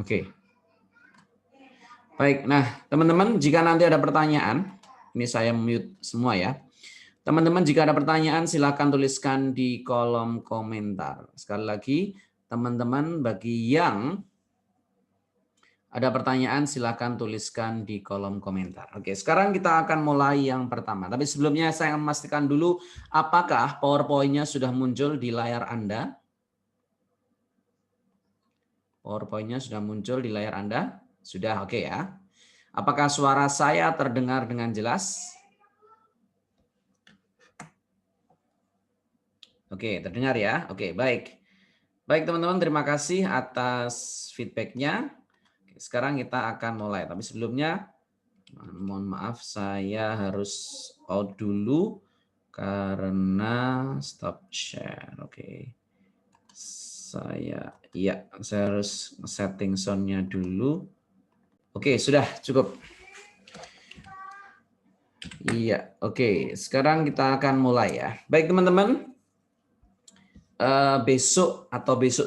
Oke. Baik, nah teman-teman jika nanti ada pertanyaan, ini saya mute semua ya. Teman-teman jika ada pertanyaan silakan tuliskan di kolom komentar. Sekali lagi, teman-teman bagi yang ada pertanyaan silakan tuliskan di kolom komentar. Oke, sekarang kita akan mulai yang pertama. Tapi sebelumnya saya akan memastikan dulu apakah PowerPoint-nya sudah muncul di layar Anda? PowerPoint-nya sudah muncul di layar Anda? Sudah, oke ya. Apakah suara saya terdengar dengan jelas? Oke, terdengar ya? Oke, baik. Baik teman-teman, terima kasih atas feedback-nya. Sekarang kita akan mulai. Tapi sebelumnya, mohon maaf saya harus out dulu karena stop share. Oke. Saya harus setting sound-nya dulu. Oke, sudah cukup. Iya, oke. Sekarang kita akan mulai ya. Baik teman-teman, besok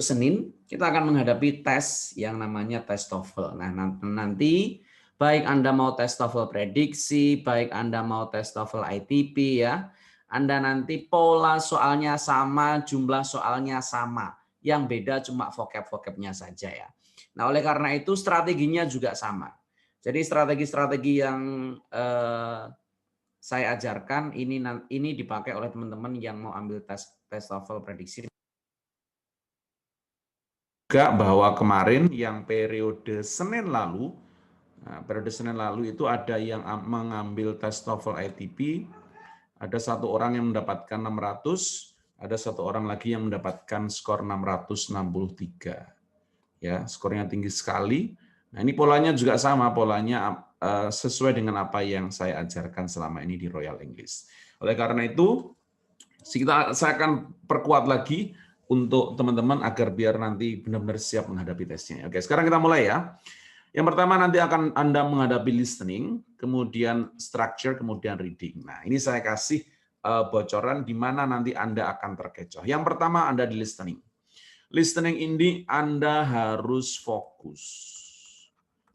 Senin kita akan menghadapi tes yang namanya tes TOEFL. Nah, nanti baik Anda mau tes TOEFL prediksi, baik Anda mau tes TOEFL ITP ya, Anda nanti pola soalnya sama, jumlah soalnya sama. Yang beda cuma vocab-vocabnya saja ya. Nah, oleh karena itu strateginya juga sama. Jadi strategi-strategi yang saya ajarkan ini dipakai oleh teman-teman yang mau ambil tes TOEFL prediksi. Juga bahwa kemarin yang periode Senin lalu itu ada yang mengambil tes TOEFL ITP, ada satu orang yang mendapatkan 600, ada satu orang lagi yang mendapatkan skor 663. Ya, skornya tinggi sekali. Nah, ini polanya juga sama, polanya sesuai dengan apa yang saya ajarkan selama ini di Royal English. Oleh karena itu, saya akan perkuat lagi untuk teman-teman agar biar nanti benar-benar siap menghadapi tesnya. Oke, sekarang kita mulai ya. Yang pertama nanti akan Anda menghadapi listening, kemudian structure, kemudian reading. Nah, ini saya kasih bocoran di mana nanti Anda akan terkecoh. Yang pertama Anda di listening. Listening ini Anda harus fokus.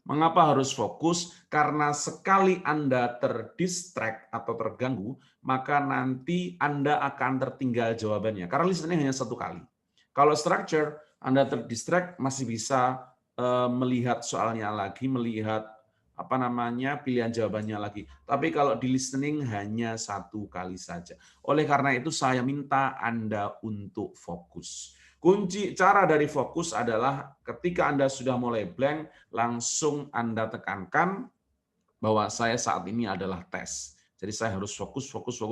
Mengapa harus fokus? Karena sekali Anda terdistract atau terganggu, maka nanti Anda akan tertinggal jawabannya. Karena listening hanya satu kali. Kalau structure, Anda terdistract masih bisa melihat soalnya lagi, melihat pilihan jawabannya lagi. Tapi kalau di listening hanya satu kali saja. Oleh karena itu saya minta Anda untuk fokus. Kunci cara dari fokus adalah ketika Anda sudah mulai blank, langsung Anda tekankan bahwa saya saat ini adalah tes. Jadi saya harus fokus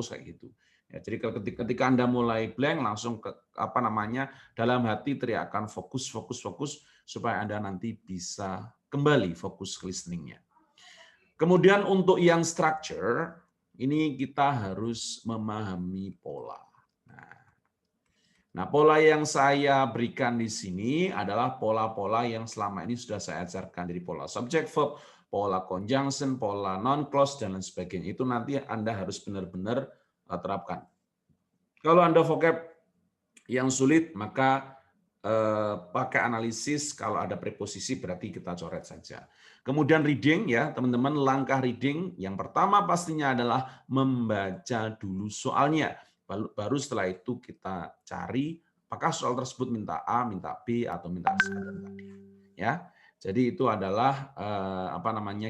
kayak gitu. Ya, jadi ketika Anda mulai blank, langsung dalam hati teriakan fokus supaya Anda nanti bisa kembali fokus ke listening-nya. Kemudian untuk yang structure, ini kita harus memahami pola. Nah, pola yang saya berikan di sini adalah pola-pola yang selama ini sudah saya ajarkan. Jadi pola subject verb, pola conjunction, pola non-clause, dan lain sebagainya. Itu nanti Anda harus benar-benar terapkan. Kalau Anda vocab yang sulit, maka pakai analisis. Kalau ada preposisi berarti kita coret saja. Kemudian reading ya, teman-teman, langkah reading yang pertama pastinya adalah membaca dulu soalnya. Baru setelah itu kita cari apakah soal tersebut minta A, minta B, atau minta C dan D. Ya, jadi itu adalah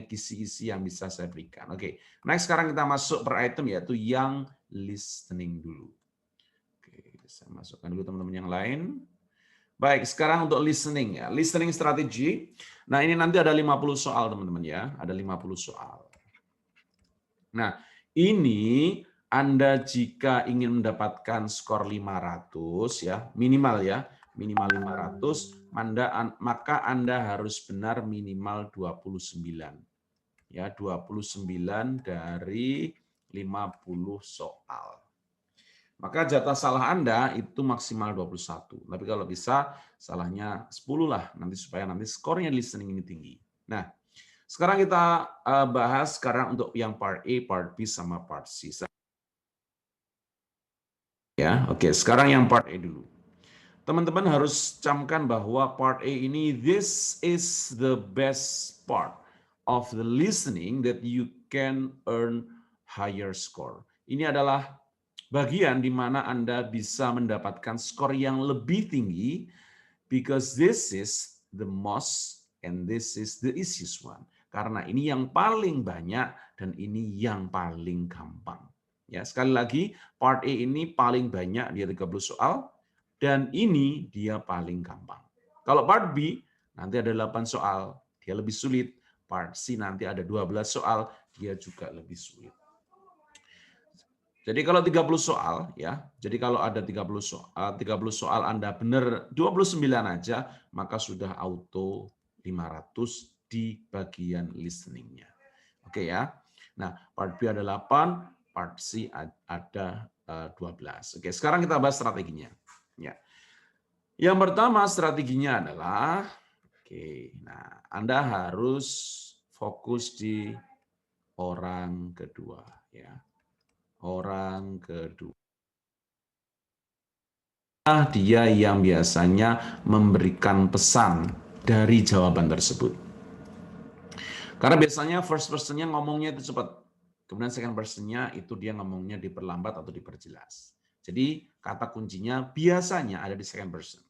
kisi-kisi yang bisa saya berikan. Oke, next sekarang kita masuk per item yaitu yang listening dulu. Oke, saya masukkan dulu teman-teman yang lain. Baik, sekarang untuk listening ya, listening strategi. Nah, ini nanti ada 50 soal teman-teman ya, ada 50 soal. Nah, ini Anda jika ingin mendapatkan skor 500 ya, minimal 500, maka Anda harus benar minimal 29. Ya, 29 dari 50 soal. Maka jatah salah Anda itu maksimal 21. Tapi kalau bisa salahnya 10 lah, supaya nanti skornya listening ini tinggi. Nah, sekarang kita bahas untuk yang part A, part B, sama part C. Ya, oke. Sekarang yang part A dulu. Teman-teman harus camkan bahwa part A ini, this is the best part of the listening that you can earn higher score. Ini adalah bagian di mana Anda bisa mendapatkan skor yang lebih tinggi, because this is the most and this is the easiest one. Karena ini yang paling banyak dan ini yang paling gampang. Ya, sekali lagi, part A ini paling banyak, dia 30 soal, dan ini dia paling gampang. Kalau part B, nanti ada 8 soal, dia lebih sulit. Part C nanti ada 12 soal, dia juga lebih sulit. Jadi kalau 30 soal, ya, jadi kalau ada 30 soal Anda benar 29 aja, maka sudah auto 500 di bagian listening-nya. Oke ya. Nah, part B ada 8, part C ada 12. Oke, sekarang kita bahas strateginya. Ya. Yang pertama strateginya adalah, nah Anda harus fokus di orang kedua, ya. Orang kedua. Dia yang biasanya memberikan pesan dari jawaban tersebut. Karena biasanya first person-nya ngomongnya itu cepat. Kemudian second person-nya itu dia ngomongnya diperlambat atau diperjelas. Jadi kata kuncinya biasanya ada di second person.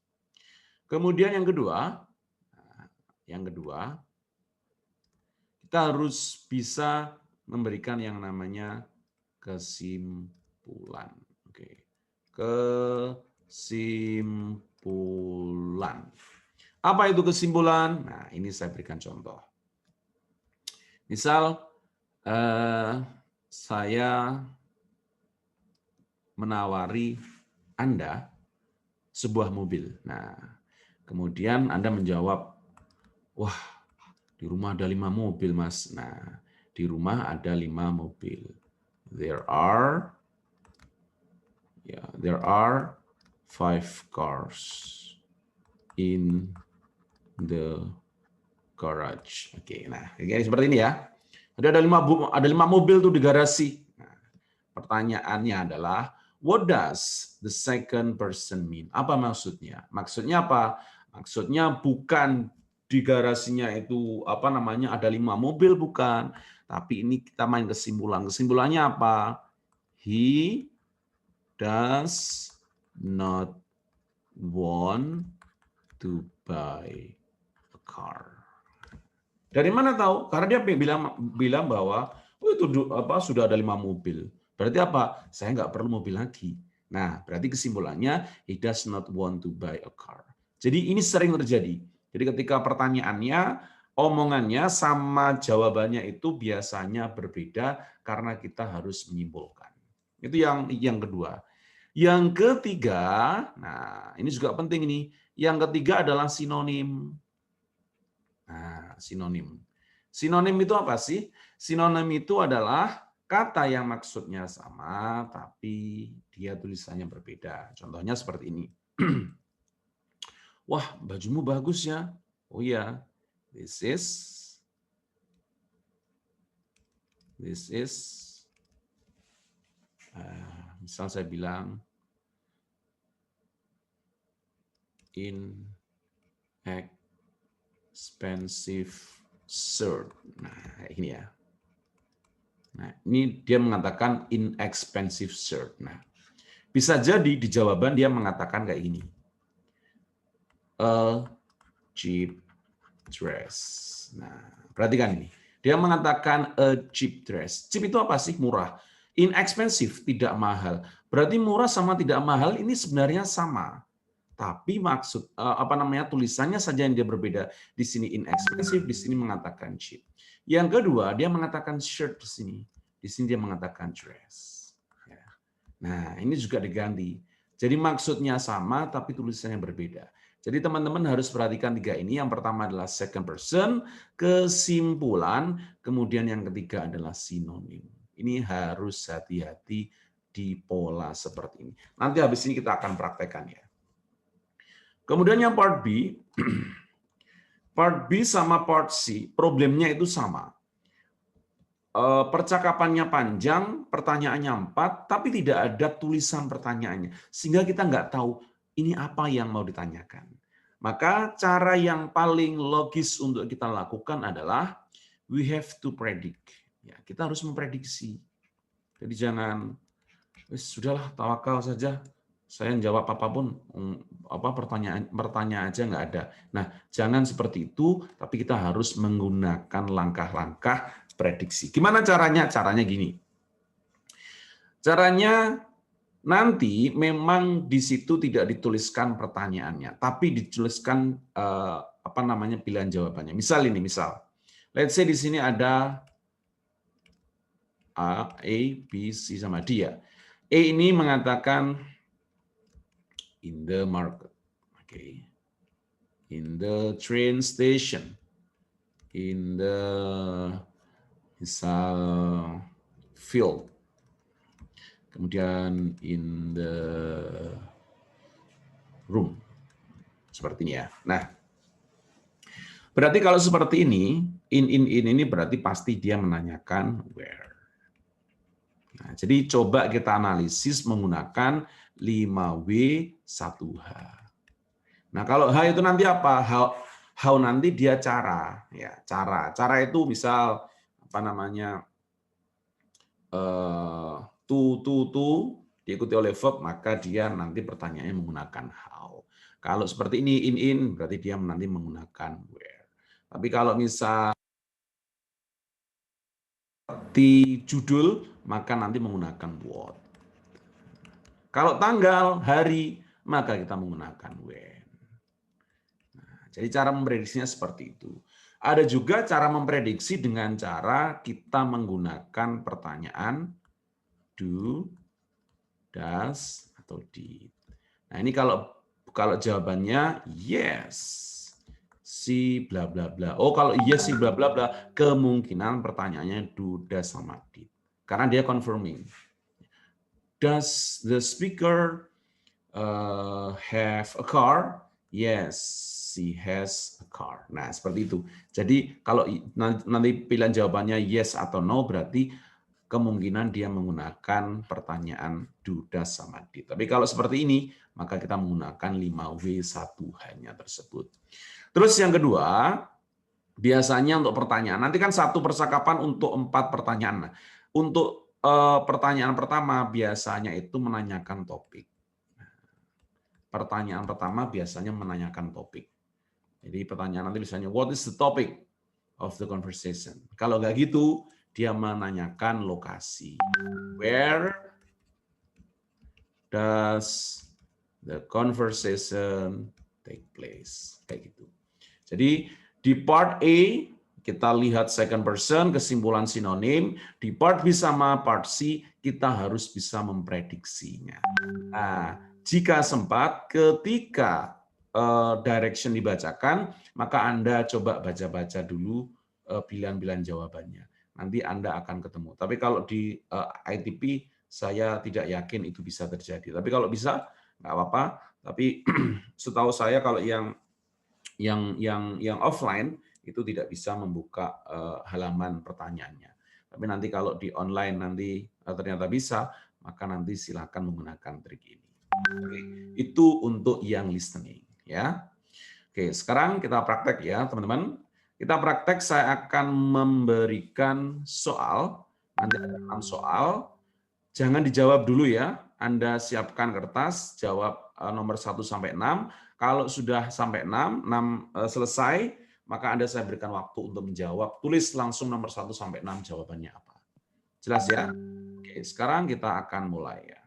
Kemudian yang kedua, kita harus bisa memberikan yang namanya kesimpulan. Oke. Kesimpulan. Apa itu kesimpulan? Nah, ini saya berikan contoh. Misal, saya menawari Anda sebuah mobil. Nah, kemudian Anda menjawab, wah, di rumah ada 5 mobil, Mas. Nah, di rumah ada 5 mobil. There are 5 cars in the garage. Oke, nah, seperti ini ya. Ada 5 mobil tuh di garasi. Nah, pertanyaannya adalah, what does the second person mean? Apa maksudnya? Maksudnya apa? Maksudnya bukan di garasinya itu ada 5 mobil, bukan. Tapi ini kita main kesimpulan. Kesimpulannya apa? He does not want to buy a car. Dari mana tahu? Karena dia bilang bahwa itu sudah ada 5 mobil. Berarti apa? Saya nggak perlu mobil lagi. Nah, berarti kesimpulannya he does not want to buy a car. Jadi ini sering terjadi. Jadi ketika pertanyaannya, omongannya sama jawabannya itu biasanya berbeda karena kita harus menyimpulkan. Itu yang kedua. Yang ketiga, nah ini juga penting nih. Yang ketiga adalah sinonim. Nah, sinonim. Sinonim itu apa sih? Sinonim itu adalah kata yang maksudnya sama, tapi dia tulisannya berbeda. Contohnya seperti ini. Wah, bajumu bagus ya. Oh iya, this is, misal saya bilang, inexpensive shirt. Nah, ini ya. Nah, ini dia mengatakan inexpensive shirt. Nah, bisa jadi di jawaban dia mengatakan kayak gini. A cheap dress. Nah, perhatikan ini. Dia mengatakan a cheap dress. Cheap itu apa sih? Murah. Inexpensive, tidak mahal. Berarti murah sama tidak mahal ini sebenarnya sama. Tapi maksud tulisannya saja yang dia berbeda. Di sini inexpensive, di sini mengatakan cheap. Yang kedua, dia mengatakan shirt di sini. Di sini dia mengatakan dress. Nah, ini juga diganti. Jadi maksudnya sama, tapi tulisannya berbeda. Jadi teman-teman harus perhatikan 3 ini. Yang pertama adalah second person, kesimpulan, kemudian yang ketiga adalah sinonim. Ini harus hati-hati di pola seperti ini. Nanti habis ini kita akan praktekkan ya. Kemudian yang part B, part B sama part C, problemnya itu sama. Percakapannya panjang, pertanyaannya 4, tapi tidak ada tulisan pertanyaannya. Sehingga kita nggak tahu ini apa yang mau ditanyakan. Maka cara yang paling logis untuk kita lakukan adalah we have to predict. Ya, kita harus memprediksi. Jadi jangan sudahlah tawakal saja. Saya jawab apapun, pertanyaan aja nggak ada. Nah, jangan seperti itu, tapi kita harus menggunakan langkah-langkah prediksi. Gimana caranya? Caranya gini. Caranya nanti memang di situ tidak dituliskan pertanyaannya, tapi dituliskan pilihan jawabannya. Misal ini, let's say di sini ada A, B, C sama D ya. E ini mengatakan in the market, okay, in the train station, in the misal field, kemudian in the room, seperti ini ya. Nah, berarti kalau seperti ini, in ini berarti pasti dia menanyakan where. Nah, jadi coba kita analisis menggunakan 5W 1H. Nah, kalau H itu nanti apa? How nanti dia cara, ya cara. Cara itu misal to diikuti oleh verb, maka dia nanti pertanyaannya menggunakan how. Kalau seperti ini in berarti dia nanti menggunakan where. Tapi kalau misal di judul, maka nanti menggunakan what. Kalau tanggal, hari, maka kita menggunakan when. Nah, jadi cara memprediksinya seperti itu. Ada juga cara memprediksi dengan cara kita menggunakan pertanyaan do, does, atau did. Nah, ini kalau jawabannya yes, si bla bla bla. Oh, kalau yes si bla bla bla, kemungkinan pertanyaannya do, does, sama did. Karena dia confirming. Does the speaker have a car? Yes, she has a car. Nah, seperti itu. Jadi kalau nanti pilihan jawabannya yes atau no, berarti kemungkinan dia menggunakan pertanyaan do, does, sama did. Tapi kalau seperti ini, maka kita menggunakan 5W1H-nya tersebut. Terus yang kedua, biasanya untuk pertanyaan, nanti kan satu percakapan untuk 4 pertanyaan. Nah, untuk pertanyaan pertama biasanya itu menanyakan topik. Pertanyaan pertama biasanya menanyakan topik. Jadi pertanyaan nanti misalnya, what is the topic of the conversation? Kalau nggak gitu, dia menanyakan lokasi. Where does the conversation take place? Kayak gitu. Jadi di part A, kita lihat second person, kesimpulan sinonim. Di part B sama part C, kita harus bisa memprediksinya. Nah, jika sempat, ketika direction dibacakan, maka Anda coba baca-baca dulu pilihan-pilihan jawabannya. Nanti Anda akan ketemu. Tapi kalau di ITP, saya tidak yakin itu bisa terjadi. Tapi kalau bisa, nggak apa-apa. Tapi setahu saya kalau yang offline itu tidak bisa membuka halaman pertanyaannya. Tapi nanti kalau di online nanti ternyata bisa, maka nanti silakan menggunakan trik ini. Oke, itu untuk yang listening, ya. Oke, sekarang kita praktek ya, teman-teman. Kita praktek, saya akan memberikan soal. Nanti ada 6 soal. Jangan dijawab dulu ya. Anda siapkan kertas, jawab nomor 1 sampai 6. Kalau sudah sampai 6 selesai, maka saya berikan waktu untuk menjawab. Tulis langsung nomor 1 sampai 6 jawabannya apa. Jelas ya? Oke, sekarang kita akan mulai ya.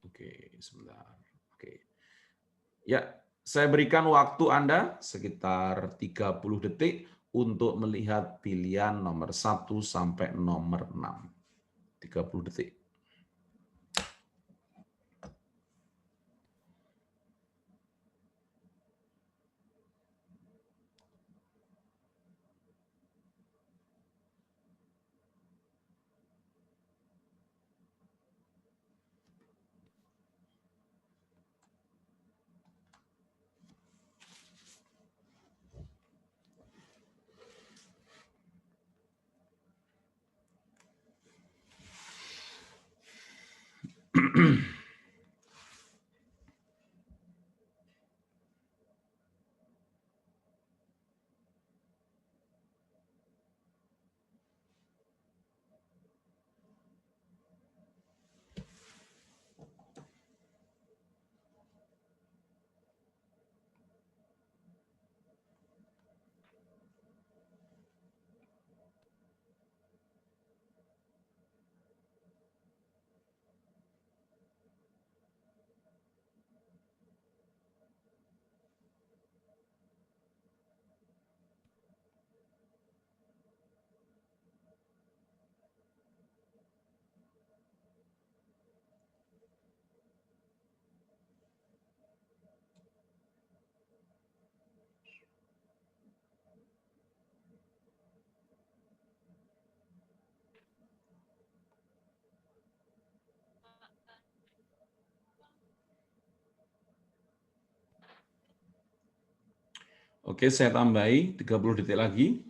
Oke, sebentar. Oke. Ya, saya berikan waktu Anda sekitar 30 detik untuk melihat pilihan nomor 1 sampai nomor 6. 30 detik. Oke, saya tambahi 30 detik lagi.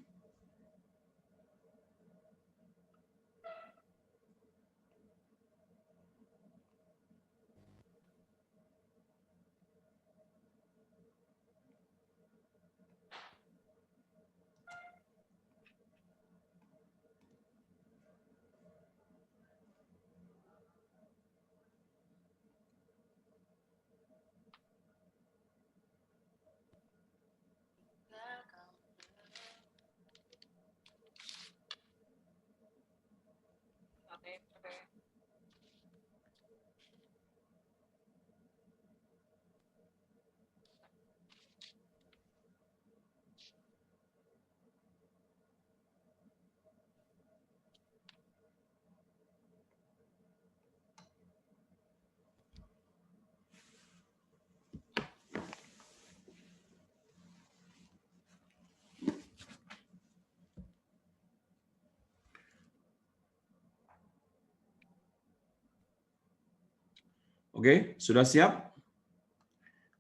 Oke, sudah siap?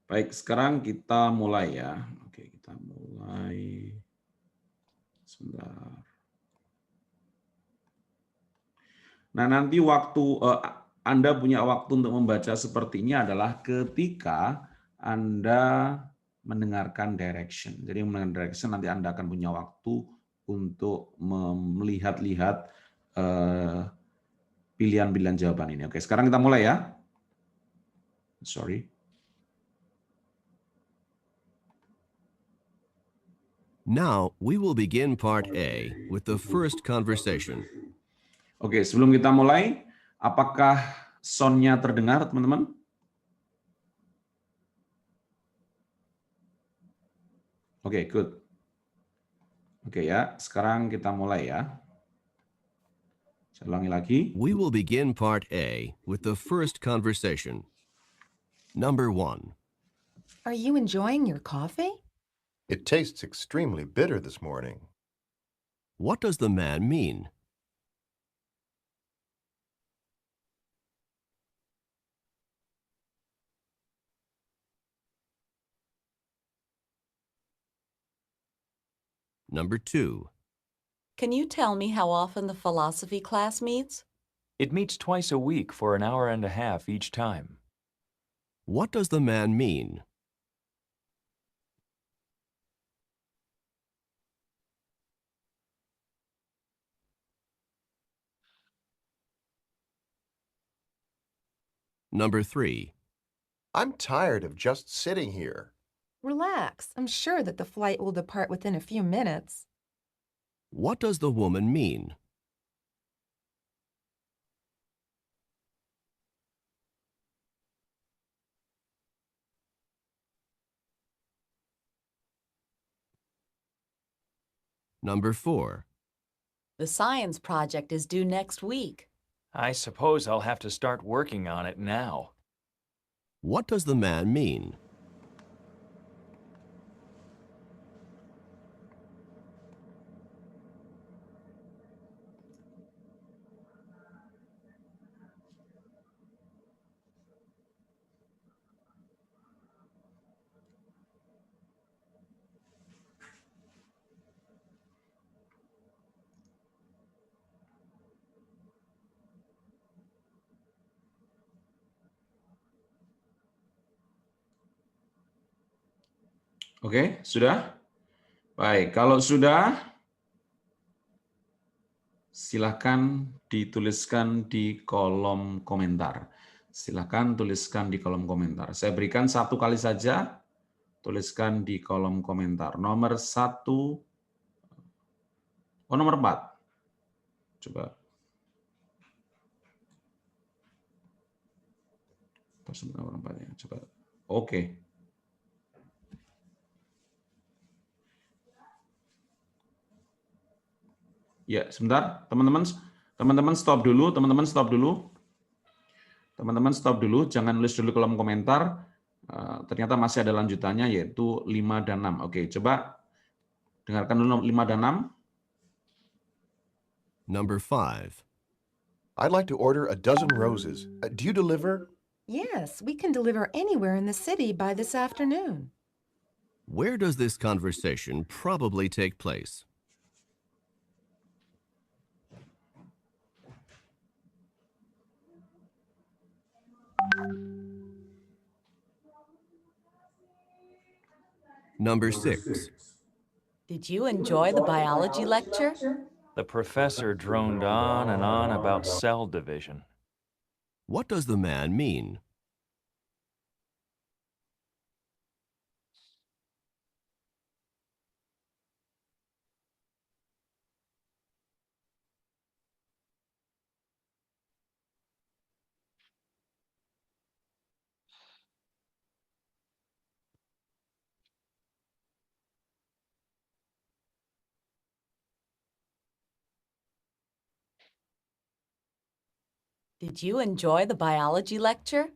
Baik, sekarang kita mulai ya. Oke, kita mulai. Sebentar. Nah, nanti waktu Anda punya waktu untuk membaca seperti ini adalah ketika Anda mendengarkan direction. Jadi mendengarkan direction nanti Anda akan punya waktu untuk melihat-lihat pilihan-pilihan jawaban ini. Oke, sekarang kita mulai ya. Sorry. Now, we will begin part A with the first conversation. Oke, sebelum kita mulai, apakah sound-nya terdengar, teman-teman? Oke, good. Oke ya, sekarang kita mulai ya. Saya ulangi lagi. We will begin part A with the first conversation. Number 1. Are you enjoying your coffee? It tastes extremely bitter this morning. What does the man mean? Number 2. Can you tell me how often the philosophy class meets? It meets twice a week for an hour and a half each time. What does the man mean? Number 3. I'm tired of just sitting here. Relax. I'm sure that the flight will depart within a few minutes. What does the woman mean? Number 4. The science project is due next week. I suppose I'll have to start working on it now. What does the man mean? Oke, sudah? Baik, kalau sudah, silakan dituliskan di kolom komentar. Silakan tuliskan di kolom komentar. Saya berikan 1 kali saja, tuliskan di kolom komentar. Nomor 1, nomor 4. Coba. Nomor 4 ya, coba. Oke. Ya, sebentar, teman-teman stop dulu, Teman-teman stop dulu, jangan nulis dulu kolom komentar. Ternyata masih ada lanjutannya yaitu 5 dan 6. Oke, coba dengarkan dulu 5 dan 6. Number 5. I'd like to order a dozen roses. Do you deliver? Yes, we can deliver anywhere in the city by this afternoon. Where does this conversation probably take place? Number 6. Did you enjoy the biology lecture? The professor droned on and on about cell division. What does the man mean? Did you enjoy the biology lecture?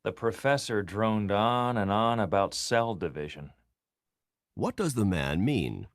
The professor droned on and on about cell division. What does the man mean?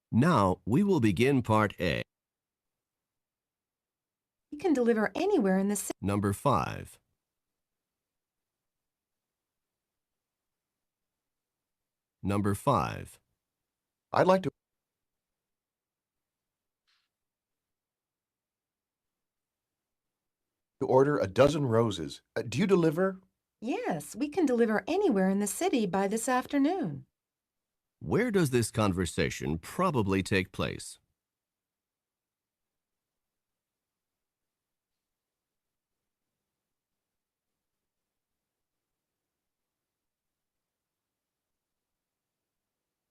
Now we will begin part A. We can deliver anywhere in the city. Number 5. Number 5. I'd like to order a dozen roses. Do you deliver? Yes, we can deliver anywhere in the city by this afternoon. Where does this conversation probably take place?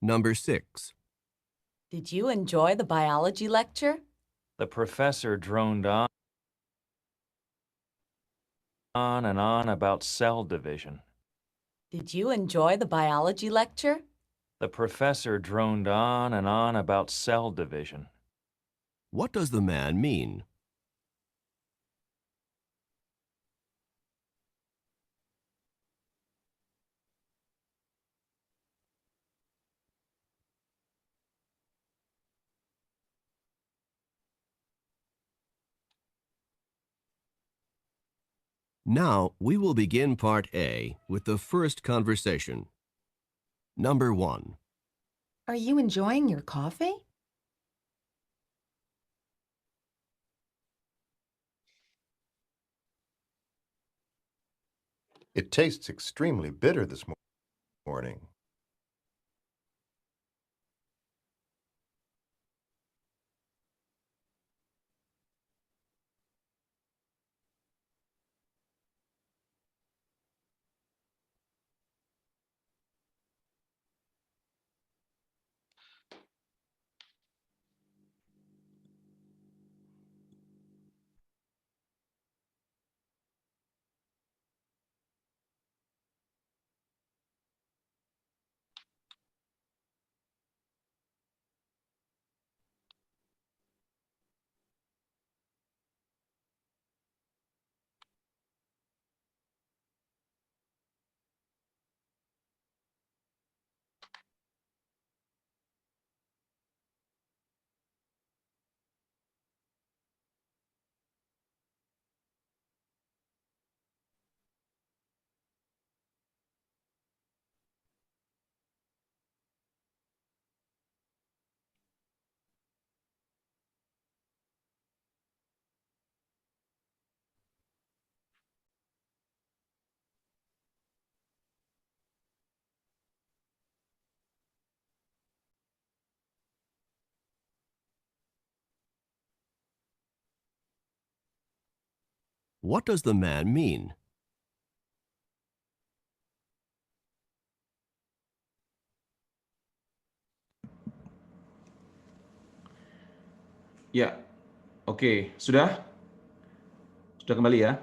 Number 6. Did you enjoy the biology lecture? The professor droned on and on about cell division. Did you enjoy the biology lecture? The professor droned on and on about cell division. What does the man mean? Now we will begin part A with the first conversation. Number 1. Are you enjoying your coffee? It tastes extremely bitter this morning. What does the man mean? Ya, oke, sudah? Sudah kembali ya?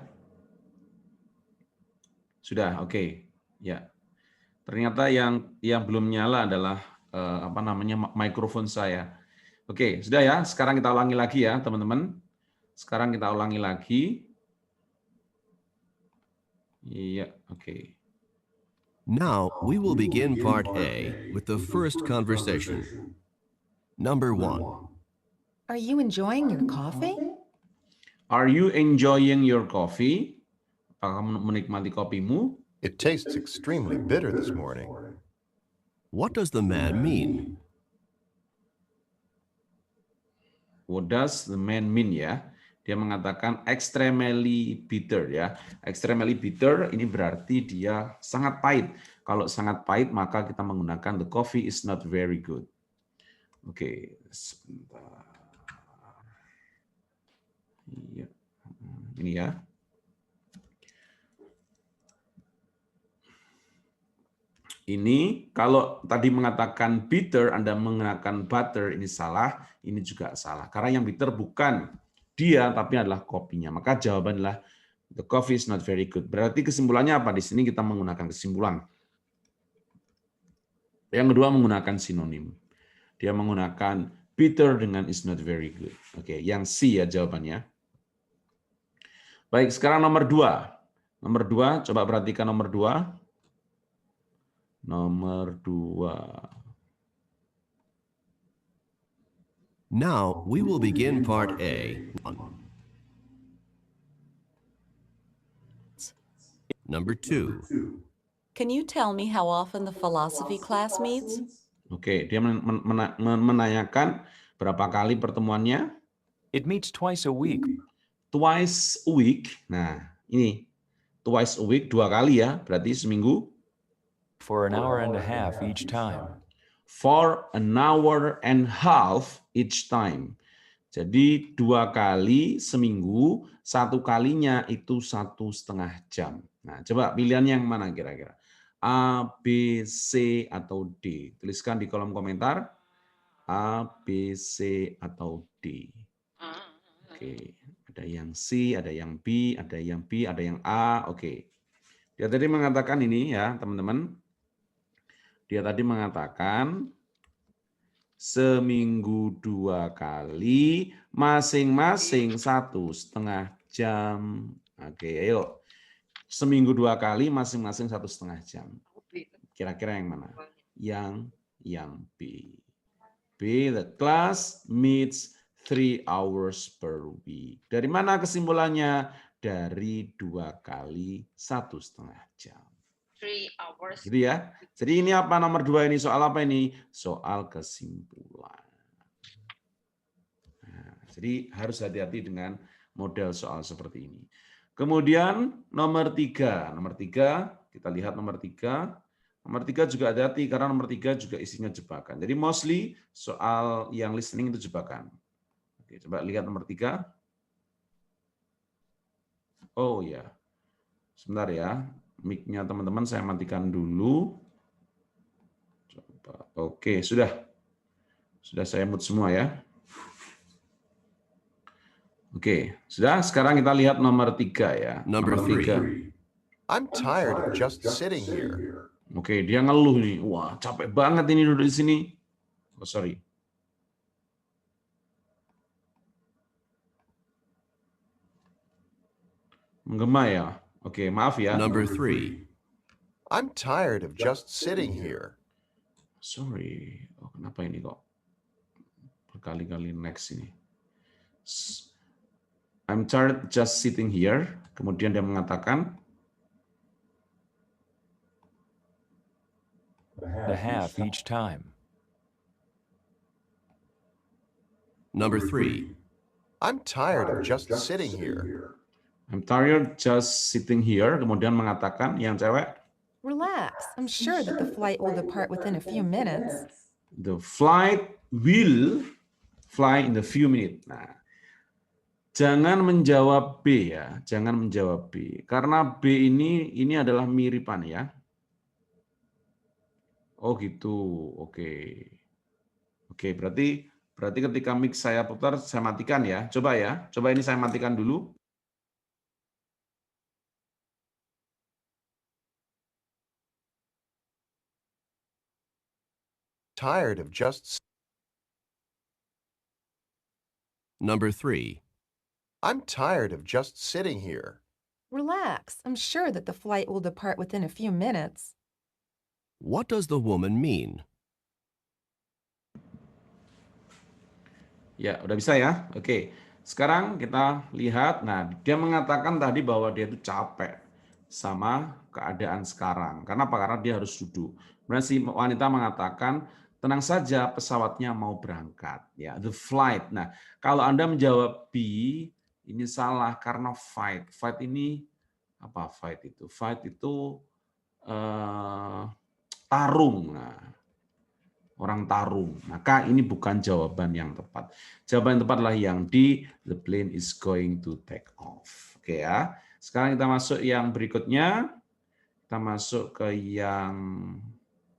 Sudah, oke. Ya. Ternyata yang belum nyala adalah mikrofon saya. Oke, sudah ya. Sekarang kita ulangi lagi ya, teman-teman. Sekarang kita ulangi lagi. Iya, oke. Now, we will begin part A with the first conversation. Number 1. Are you enjoying your coffee? Are you enjoying your coffee? Apakah kamu menikmati kopimu? It tastes extremely bitter this morning. What does the man mean? What does the man mean ya? Dia mengatakan extremely bitter ya. Extremely bitter ini berarti dia sangat pahit. Kalau sangat pahit maka kita menggunakan the coffee is not very good. Oke, sebentar. Iya. Ini ya. Ini kalau tadi mengatakan bitter, Anda menggunakan butter, ini salah, ini juga salah. Karena yang bitter bukan dia, tapi adalah kopinya. Maka jawaban adalah the coffee is not very good. Berarti kesimpulannya apa? Di sini kita menggunakan kesimpulan. Yang kedua menggunakan sinonim. Dia menggunakan bitter dengan is not very good. Oke, yang C ya jawabannya. Baik, sekarang nomor 2. Nomor 2, coba perhatikan nomor 2. Nomor 2. Now, we will begin part A. Number 2. Can you tell me how often the philosophy class meets? Oke, dia menanyakan berapa kali pertemuannya? It meets twice a week. Twice a week. Nah, ini twice a week, 2 kali ya, berarti seminggu. For an hour and a half each time. For an hour and half each time. Jadi 2 kali seminggu, 1 kalinya itu 1,5 jam. Nah, coba pilihan yang mana kira-kira? A, B, C, atau D? Tuliskan di kolom komentar. A, B, C, atau D. Oke, ada yang C, ada yang B, ada yang B, ada yang A. Oke. Dia tadi mengatakan ini ya, teman-teman. Dia tadi mengatakan seminggu 2 kali, masing-masing 1,5 jam. Oke, ayo. Seminggu 2 kali, masing-masing 1,5 jam. Kira-kira yang mana? Yang B. B, the class meets 3 hours per week. Dari mana kesimpulannya? Dari 2 kali 1,5 jam. 3 hours. Gitu ya. Jadi ini apa nomor 2 ini? Soal apa ini? Soal kesimpulan. Nah, jadi harus hati-hati dengan model soal seperti ini. Kemudian nomor 3. Nomor 3, kita lihat nomor 3. Nomor 3 juga hati-hati karena nomor 3 juga isinya jebakan. Jadi mostly soal yang listening itu jebakan. Oke, coba lihat nomor 3. Oh ya. Sebentar ya. Mic-nya teman-teman saya matikan dulu. Coba. Oke, sudah. Sudah saya mute semua ya. Oke, sudah. Sekarang kita lihat nomor 3 ya. Number Nomor 3. I'm tired of just sitting here. Oke, dia ngeluh nih. Wah, capek banget ini duduk di sini. Oh, sorry. Menggema ya. Oke, maaf ya. Number 3. I'm tired of just sitting here. Sorry. Oh, kenapa ini kok berkali-kali next ini? I'm tired just sitting here. Kemudian dia mengatakan The half each time. Number 3. I'm tired of just sitting here. I'm tired just sitting here. Kemudian mengatakan yang cewek, Relax. I'm sure that the flight will depart within a few minutes. the flight will fly in a few minutes. Nah, Jangan menjawab B ya, jangan menjawab B. Karena B ini adalah miripan ya. Oh gitu, oke. Oke, berarti ketika mic saya putar, saya matikan ya. Coba ini saya matikan dulu. Tired of just. Number 3. I'm tired of just sitting here. Relax. I'm sure that the flight will depart within a few minutes. What does the woman mean? Ya, udah bisa ya. Oke. Sekarang kita lihat. Nah, dia mengatakan tadi bahwa dia itu capek sama keadaan sekarang. Karena apa? Karena dia harus duduk. Kemudian si wanita mengatakan, tenang saja pesawatnya mau berangkat. Ya, the flight. Nah, kalau Anda menjawab B, ini salah karena fight. Fight ini apa fight itu? Fight itu tarung. Nah, orang tarung. Maka ini bukan jawaban yang tepat. Jawaban yang tepat adalah yang D, the plane is going to take off. Oke ya. Sekarang kita masuk yang berikutnya. Kita masuk ke yang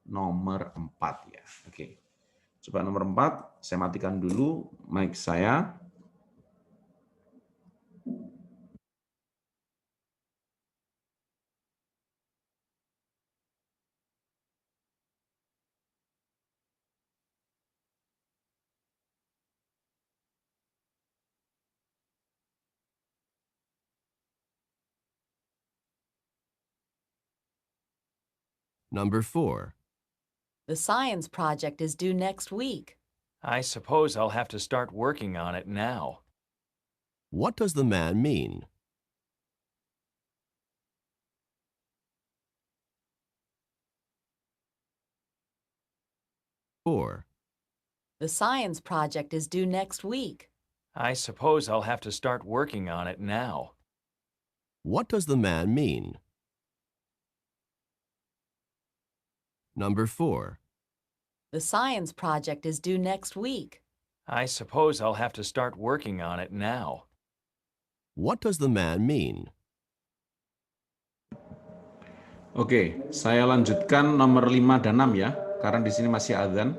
nomor 4 ya. Oke. Coba nomor 4, saya matikan dulu mic saya. Number 4. The science project is due next week. I suppose I'll have to start working on it now. What does the man mean? Four. The science project is due next week. I suppose I'll have to start working on it now. What does the man mean? Number 4. The science project is due next week. I suppose I'll have to start working on it now. What does the man mean? Oke, saya lanjutkan nomor 5 dan 6 ya, karena di sini masih adzan.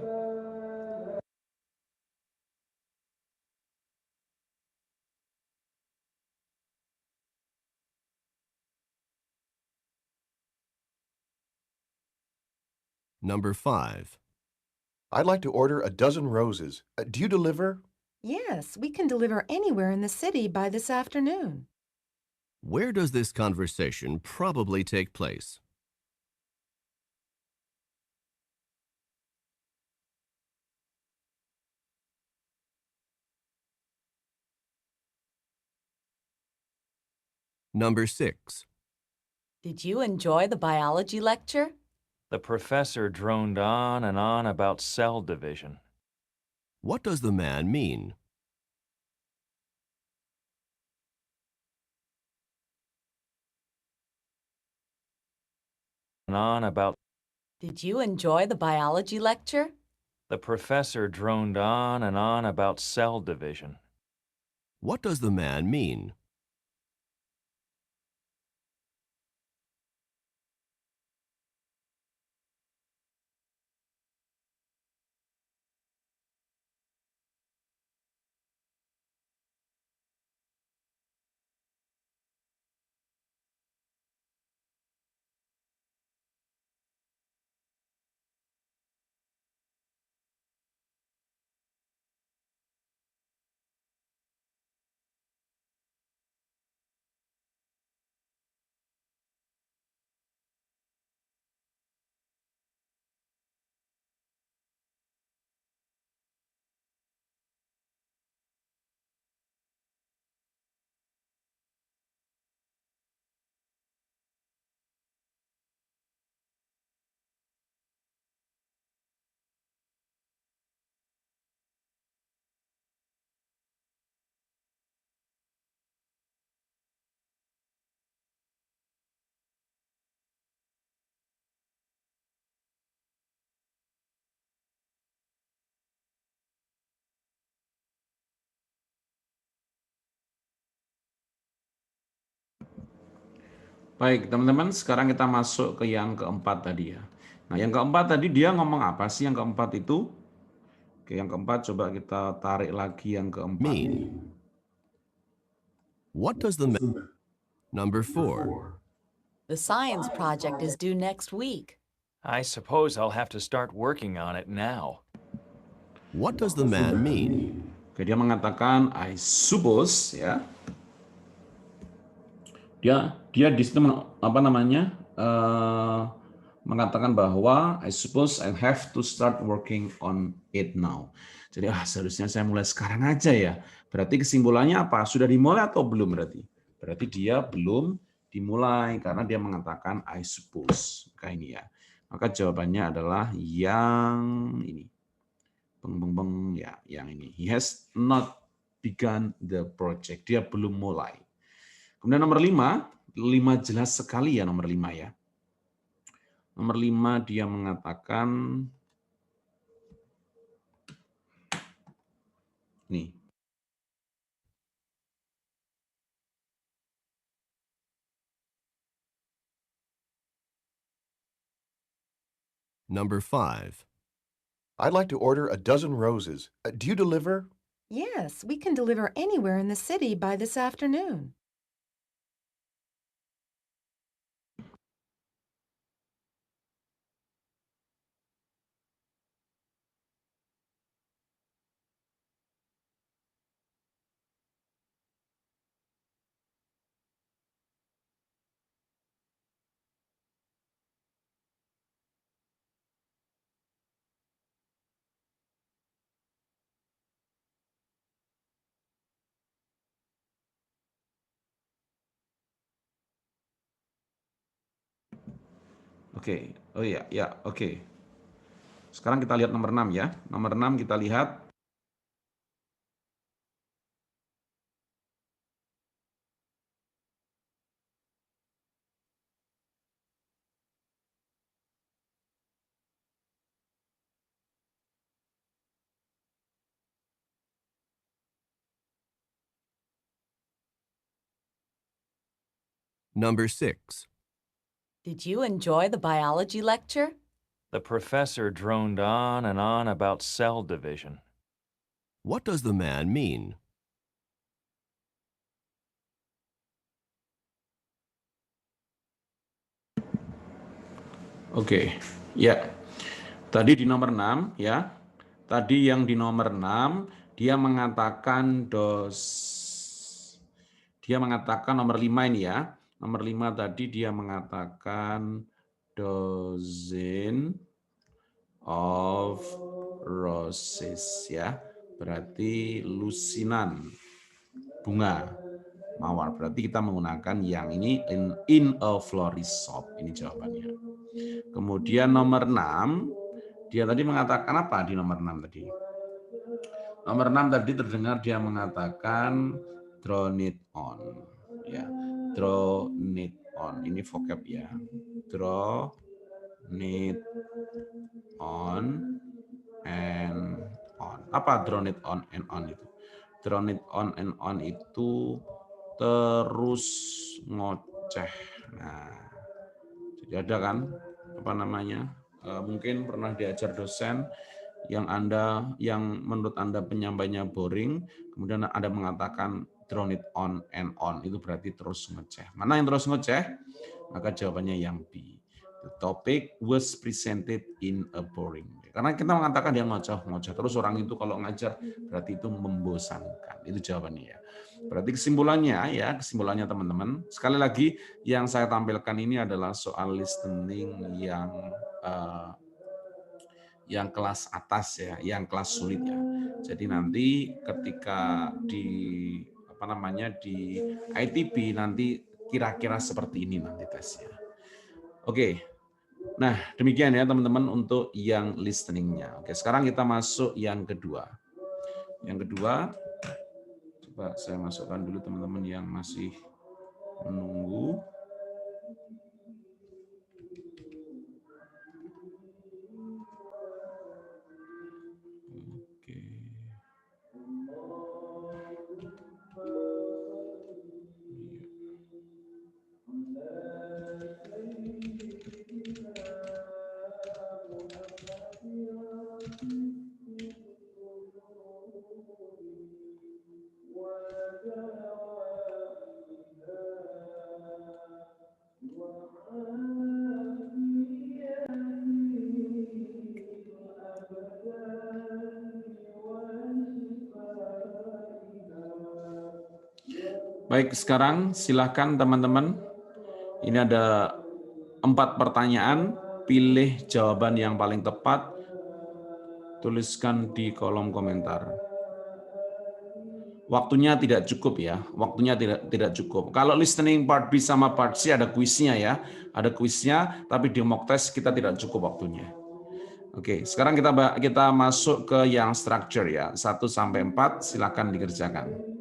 Number 5. I'd like to order a dozen roses. Do you deliver? Yes, we can deliver anywhere in the city by this afternoon. Where does this conversation probably take place? Number 6. Did you enjoy the biology lecture? The professor droned on and on about cell division. What does the man mean? And on about Did you enjoy the biology lecture? the professor droned on and on about cell division. What does the man mean? Baik, teman-teman, sekarang kita masuk ke yang keempat tadi ya. Nah, yang keempat tadi dia ngomong apa sih yang keempat itu? Oke, yang keempat coba kita tarik lagi yang keempat. Mean. What does Number 4. The science project is due next week. I suppose I'll have to start working on it now. What does the man mean? Oke, dia mengatakan I suppose ya. Dia di situ apa namanya? Mengatakan bahwa I suppose I have to start working on it now. Jadi seharusnya saya mulai sekarang aja ya. Berarti kesimpulannya apa? Sudah dimulai atau belum berarti? Berarti dia belum dimulai karena dia mengatakan I suppose. Maka ini ya. Maka jawabannya adalah yang ini. Ya, yang ini. He has not begun the project. Dia belum mulai. Kemudian nomor 5 jelas sekali ya nomor 5 ya. Nomor 5 dia mengatakan nih. Number 5. I'd like to order a dozen roses. Do you deliver? Yes, we can deliver anywhere in the city by this afternoon. Oke. Oh iya, ya, oke. Sekarang kita lihat nomor 6 ya. Nomor 6 kita lihat. Number 6. Did you enjoy the biology lecture? The professor droned on and on about cell division. What does the man mean? Oke. Ya. Tadi di nomor 6 ya. Tadi yang di nomor 6 dia mengatakan nomor 5 ini ya. Nomor 5 tadi dia mengatakan dozen of roses ya. Berarti lusinan bunga mawar. Berarti kita menggunakan yang ini in a florist shop. Ini jawabannya. Kemudian nomor 6 dia tadi mengatakan apa di nomor 6 tadi? Nomor 6 tadi terdengar dia mengatakan draw it on. Ya, draw it on. Ini vocab ya. Draw it on and on. Apa draw it on and on itu? Draw it on and on itu terus ngoceh. Nah, jadi ada kan apa namanya? Mungkin pernah diajar dosen yang menurut Anda penyampainya boring, kemudian Anda mengatakan drone it on and on, itu berarti terus ngeceh. Mana yang terus ngeceh? Maka jawabannya yang B. The topic was presented in a boring way. Karena kita mengatakan dia ngoceh terus orang itu kalau ngajar berarti itu membosankan. Itu jawabannya ya. Berarti kesimpulannya teman-teman. Sekali lagi yang saya tampilkan ini adalah soal listening yang kelas atas ya, yang kelas sulit ya. Jadi nanti ketika di di ITB nanti kira-kira seperti ini nanti tesnya. Oke. Nah, demikian ya teman-teman untuk yang listeningnya. Oke, sekarang kita masuk yang kedua. Yang kedua, coba saya masukkan dulu teman-teman yang masih menunggu. Oke. Baik, sekarang silakan teman-teman. Ini ada 4 pertanyaan, pilih jawaban yang paling tepat, tuliskan di kolom komentar. Waktunya tidak cukup ya, waktunya tidak cukup. Kalau listening part B sama part C ada kuisnya ya, ada kuisnya, tapi di mock test kita tidak cukup waktunya. Oke, sekarang kita masuk ke yang structure ya, 1 sampai 4 silakan dikerjakan.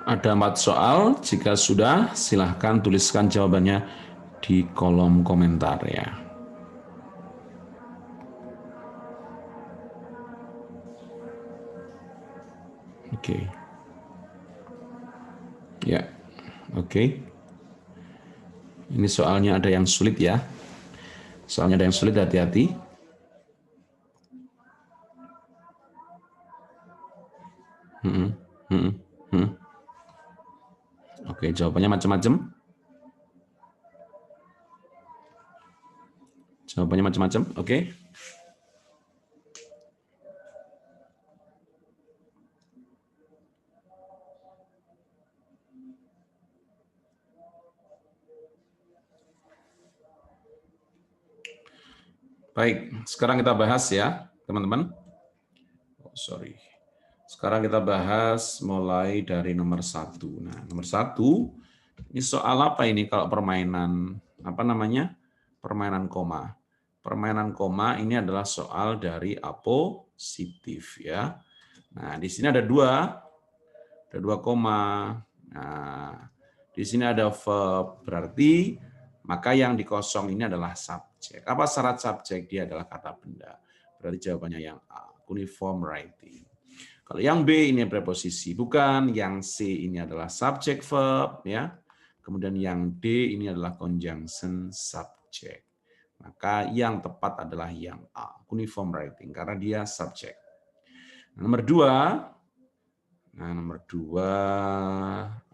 Ada 4 soal, jika sudah silahkan tuliskan jawabannya di kolom komentar ya. Oke. Ya, oke. Ini soalnya ada yang sulit ya. Soalnya ada yang sulit, hati-hati. Oke, jawabannya macam-macam. Jawabannya macam-macam, oke. Baik, sekarang kita bahas ya, teman-teman. Oh, sorry. Sekarang kita bahas mulai dari nomor 1. Nah, nomor 1, ini soal apa ini kalau permainan, apa namanya? Permainan koma. Permainan koma ini adalah soal dari apositif ya. Nah, di sini ada 2 koma. Nah, di sini ada verb, berarti maka yang dikosong ini adalah subjek. Apa syarat subjek? Dia adalah kata benda. Berarti jawabannya yang A, cuneiform writing. Kalau yang B ini preposisi, bukan. Yang C ini adalah subject verb, ya. Kemudian yang D ini adalah conjunction subject. Maka yang tepat adalah yang A, cuneiform writing, karena dia subject. Nomor 2,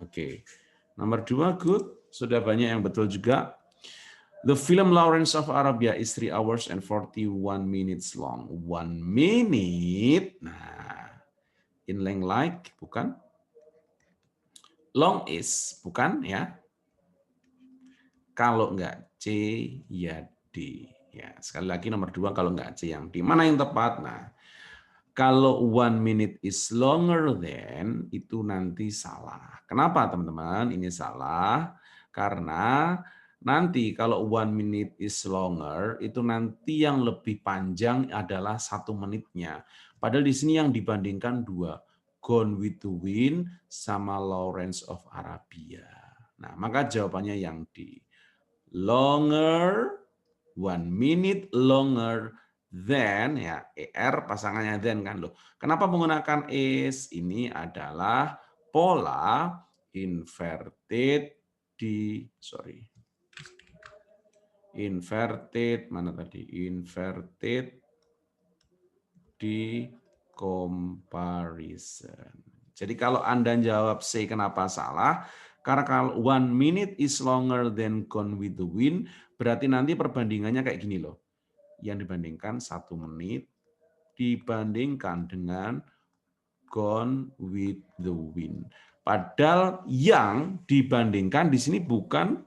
oke. Nomor 2, good. Sudah banyak yang betul juga. The film Lawrence of Arabia is 3 hours and 41 minutes long. 1 minute. Nah, in length like, bukan. Long is, bukan ya. Kalau enggak C, ya D. Ya, sekali lagi nomor 2, kalau enggak C yang D. Mana yang tepat? Nah, kalau 1 minute is longer than, itu nanti salah. Kenapa teman-teman? Ini salah karena nanti kalau 1 minute is longer, itu nanti yang lebih panjang adalah 1 menitnya. Padahal di sini yang dibandingkan 2, Gone with the Wind sama Lawrence of Arabia. Nah, maka jawabannya yang D. Longer, 1 minute longer than, ya, ER pasangannya than kan loh. Kenapa menggunakan is? Ini adalah pola inverted comparison. Jadi kalau Anda jawab C kenapa salah? Karena kalau 1 minute is longer than Gone with the Wind, berarti nanti perbandingannya kayak gini loh. Yang dibandingkan 1 menit dibandingkan dengan Gone with the Wind. Padahal yang dibandingkan di sini bukan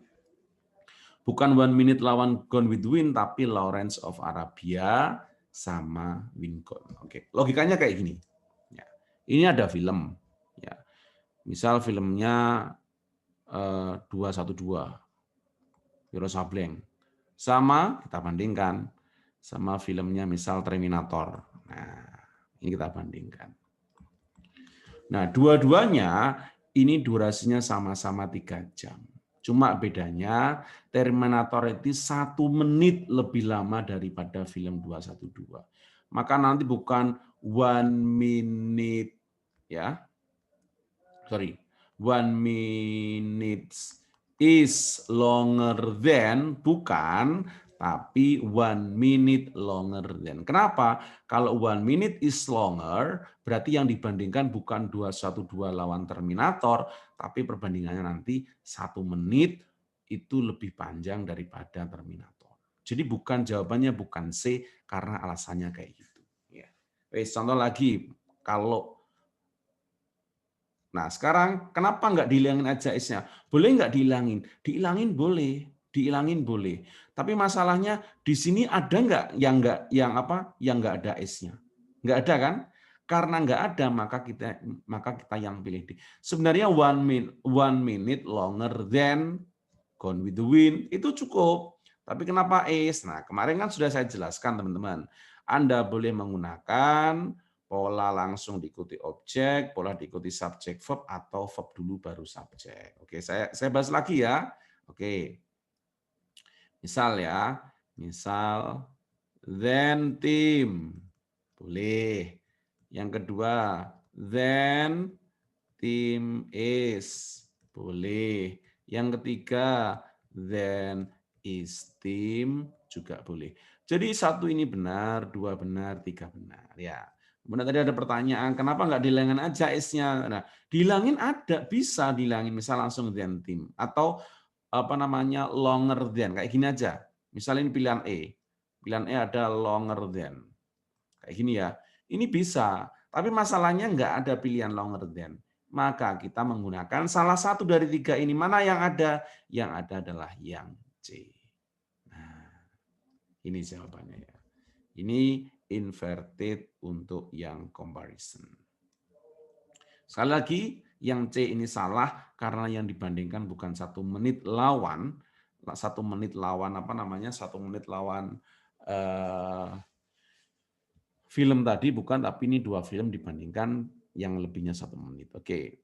1 minute lawan Gone with the Wind, tapi Lawrence of Arabia sama Lincoln. Oke, logikanya kayak gini. Ya. Ini ada film. Ya. Misal filmnya 212, Wiro Sableng. Sama kita bandingkan sama filmnya misal Terminator. Nah, ini kita bandingkan. Nah, dua-duanya ini durasinya sama-sama 3 jam. Cuma bedanya Terminator itu 1 menit lebih lama daripada film 212. Maka nanti bukan 1 minute ya. 1 minute is longer than, bukan, tapi 1 minute longer than. Kenapa? Kalau 1 minute is longer, berarti yang dibandingkan bukan 212 lawan Terminator, tapi perbandingannya nanti 1 menit itu lebih panjang daripada Terminator. Jadi jawabannya bukan C, karena alasannya kayak gitu. Ya. Contoh lagi, nah, sekarang kenapa nggak dihilangin aja S-nya? Boleh nggak dihilangin? Dihilangin boleh. Tapi masalahnya di sini ada nggak yang nggak ada S-nya? Nggak ada kan? Karena nggak ada, maka kita yang pilih D. Sebenarnya 1 minute longer than Gone with the Wind itu cukup. Tapi kenapa S? Nah, kemarin kan sudah saya jelaskan, teman-teman. Anda boleh menggunakan pola langsung diikuti objek, pola diikuti subjek verb, atau verb dulu baru subjek. Oke, saya bahas lagi ya. Oke. Misal then team. Boleh. Yang kedua, then team is. Boleh. Yang ketiga, then is team juga boleh. Jadi 1 ini benar, 2 benar, 3 benar ya. Kemudian tadi ada pertanyaan, kenapa nggak dihilangin aja S-nya? Nah, dihilangin bisa dihilangin, misal langsung then team. Atau longer than, kayak gini aja. Misalnya ini pilihan E. Pilihan E ada longer than. Kayak gini ya. Ini bisa, tapi masalahnya nggak ada pilihan longer than. Maka kita menggunakan salah satu dari 3 ini. Mana yang ada? Yang ada adalah yang C. Nah, ini jawabannya ya. Ini inverted untuk yang comparison. Sekali lagi, yang C ini salah karena yang dibandingkan bukan 1 menit lawan 1 menit lawan 1 menit lawan film tadi bukan, tapi ini 2 film dibandingkan yang lebihnya 1 menit. Oke.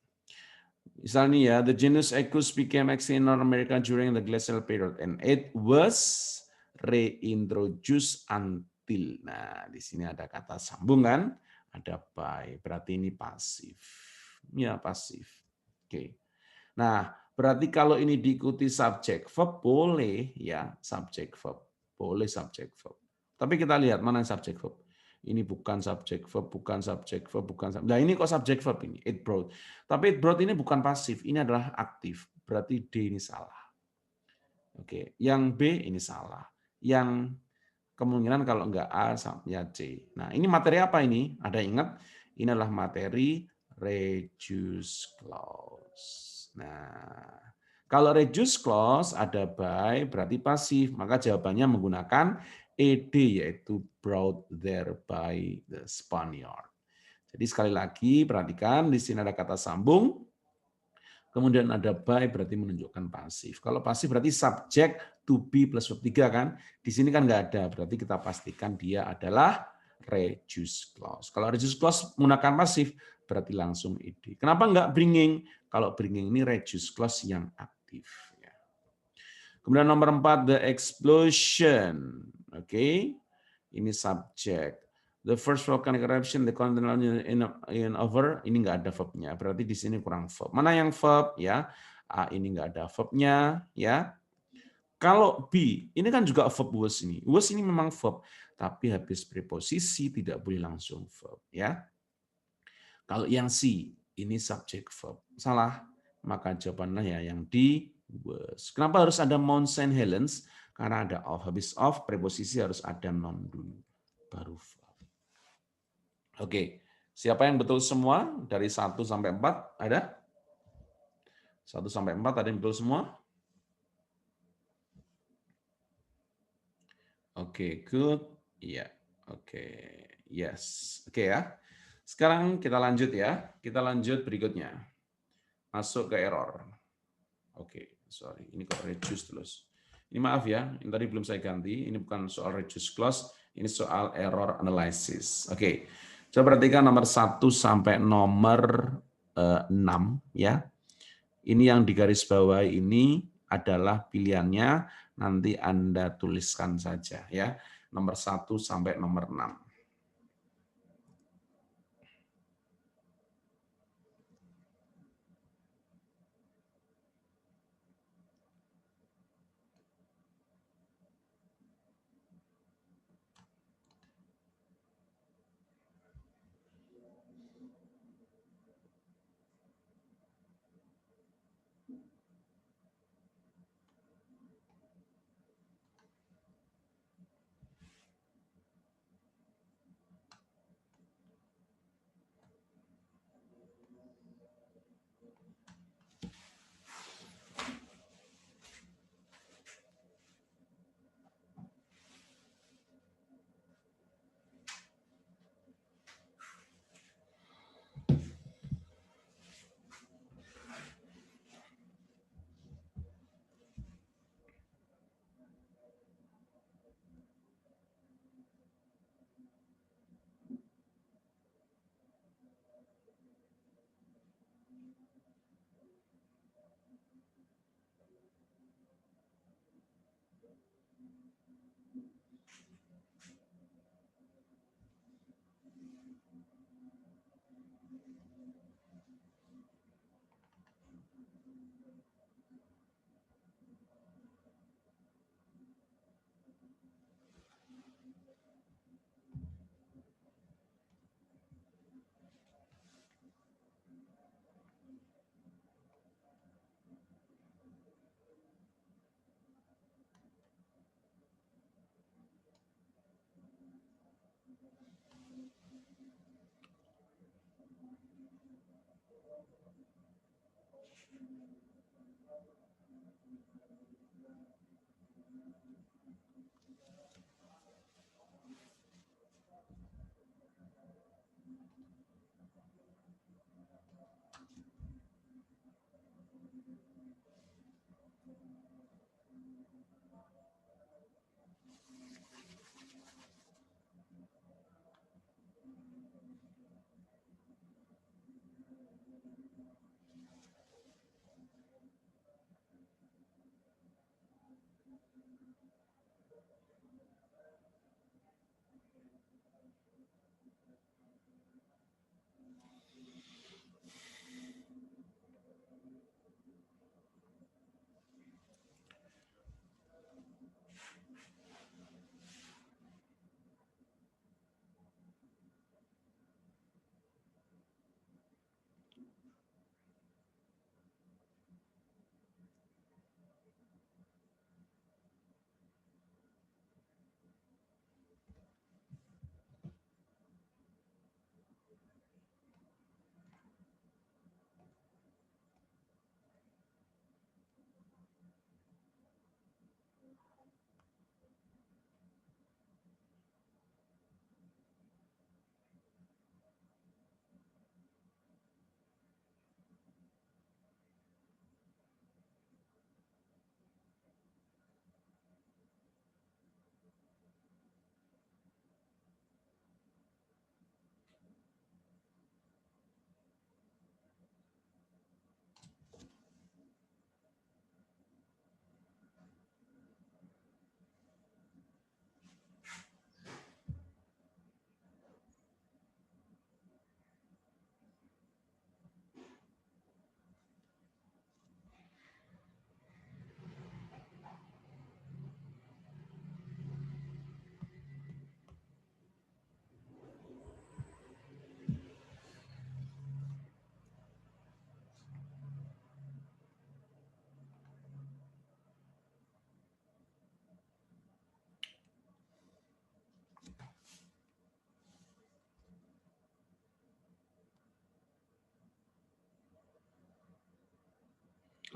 Misalnya ya, the genus Equus became extinct in North America during the glacial period and it was reintroduced until. Nah, di sini ada kata sambung kan? Ada by, berarti ini pasif. Ya, pasif. Oke. Nah, berarti kalau ini diikuti subject verb boleh ya, subject verb. Boleh subject verb. Tapi kita lihat mana yang subject verb. Ini bukan subject verb, bukan subject verb, bukan. Nah, ini kok subject verb ini, it brought. Tapi it brought ini bukan pasif, ini adalah aktif. Berarti D ini salah. Oke, yang B ini salah. Yang kemungkinan kalau enggak A ya C. Nah, ini materi apa ini? Ada ingat? Ini adalah materi reduced clause. Nah, kalau reduced clause ada by berarti pasif, maka jawabannya menggunakan ED yaitu brought there by the Spaniard. Jadi sekali lagi perhatikan di sini ada kata sambung, kemudian ada by berarti menunjukkan pasif. Kalau pasif berarti subject to be plus verb 3 kan? Di sini kan nggak ada, berarti kita pastikan dia adalah reduced clause. Kalau reduced clause menggunakan pasif berarti langsung ED. Kenapa nggak bringing? Kalau bringing ini reduced clause yang aktif. Kemudian nomor 4, the explosion. Oke, ini subject. The first volcanic eruption, the continental in over, ini nggak ada verbnya. Berarti di sini kurang verb. Mana yang verb ya? A ini nggak ada verbnya ya. Kalau B, ini kan juga verb was ini. Was ini memang verb, tapi habis preposisi tidak boleh langsung verb ya. Kalau yang C, ini subject verb. Salah, maka jawabannya ya yang D was. Kenapa harus ada Mount St. Helens? Karena ada of. Habis of, preposisi harus ada non dulu, baru verb. Oke, siapa yang betul semua? Dari 1 sampai 4 ada? 1 sampai 4 ada yang betul semua? Oke, good. Iya, oke. Yes. Oke ya. Sekarang kita lanjut ya. Kita lanjut berikutnya. Masuk ke error. Oke, sorry. Ini kok reduce terus. Ini maaf ya, ini tadi belum saya ganti. Ini bukan soal reduce clause, ini soal error analysis. Oke. Coba perhatikan nomor 1 sampai nomor 6 ya. Ini yang digaris bawah ini adalah pilihannya, nanti Anda tuliskan saja ya. Nomor 1 sampai nomor 6.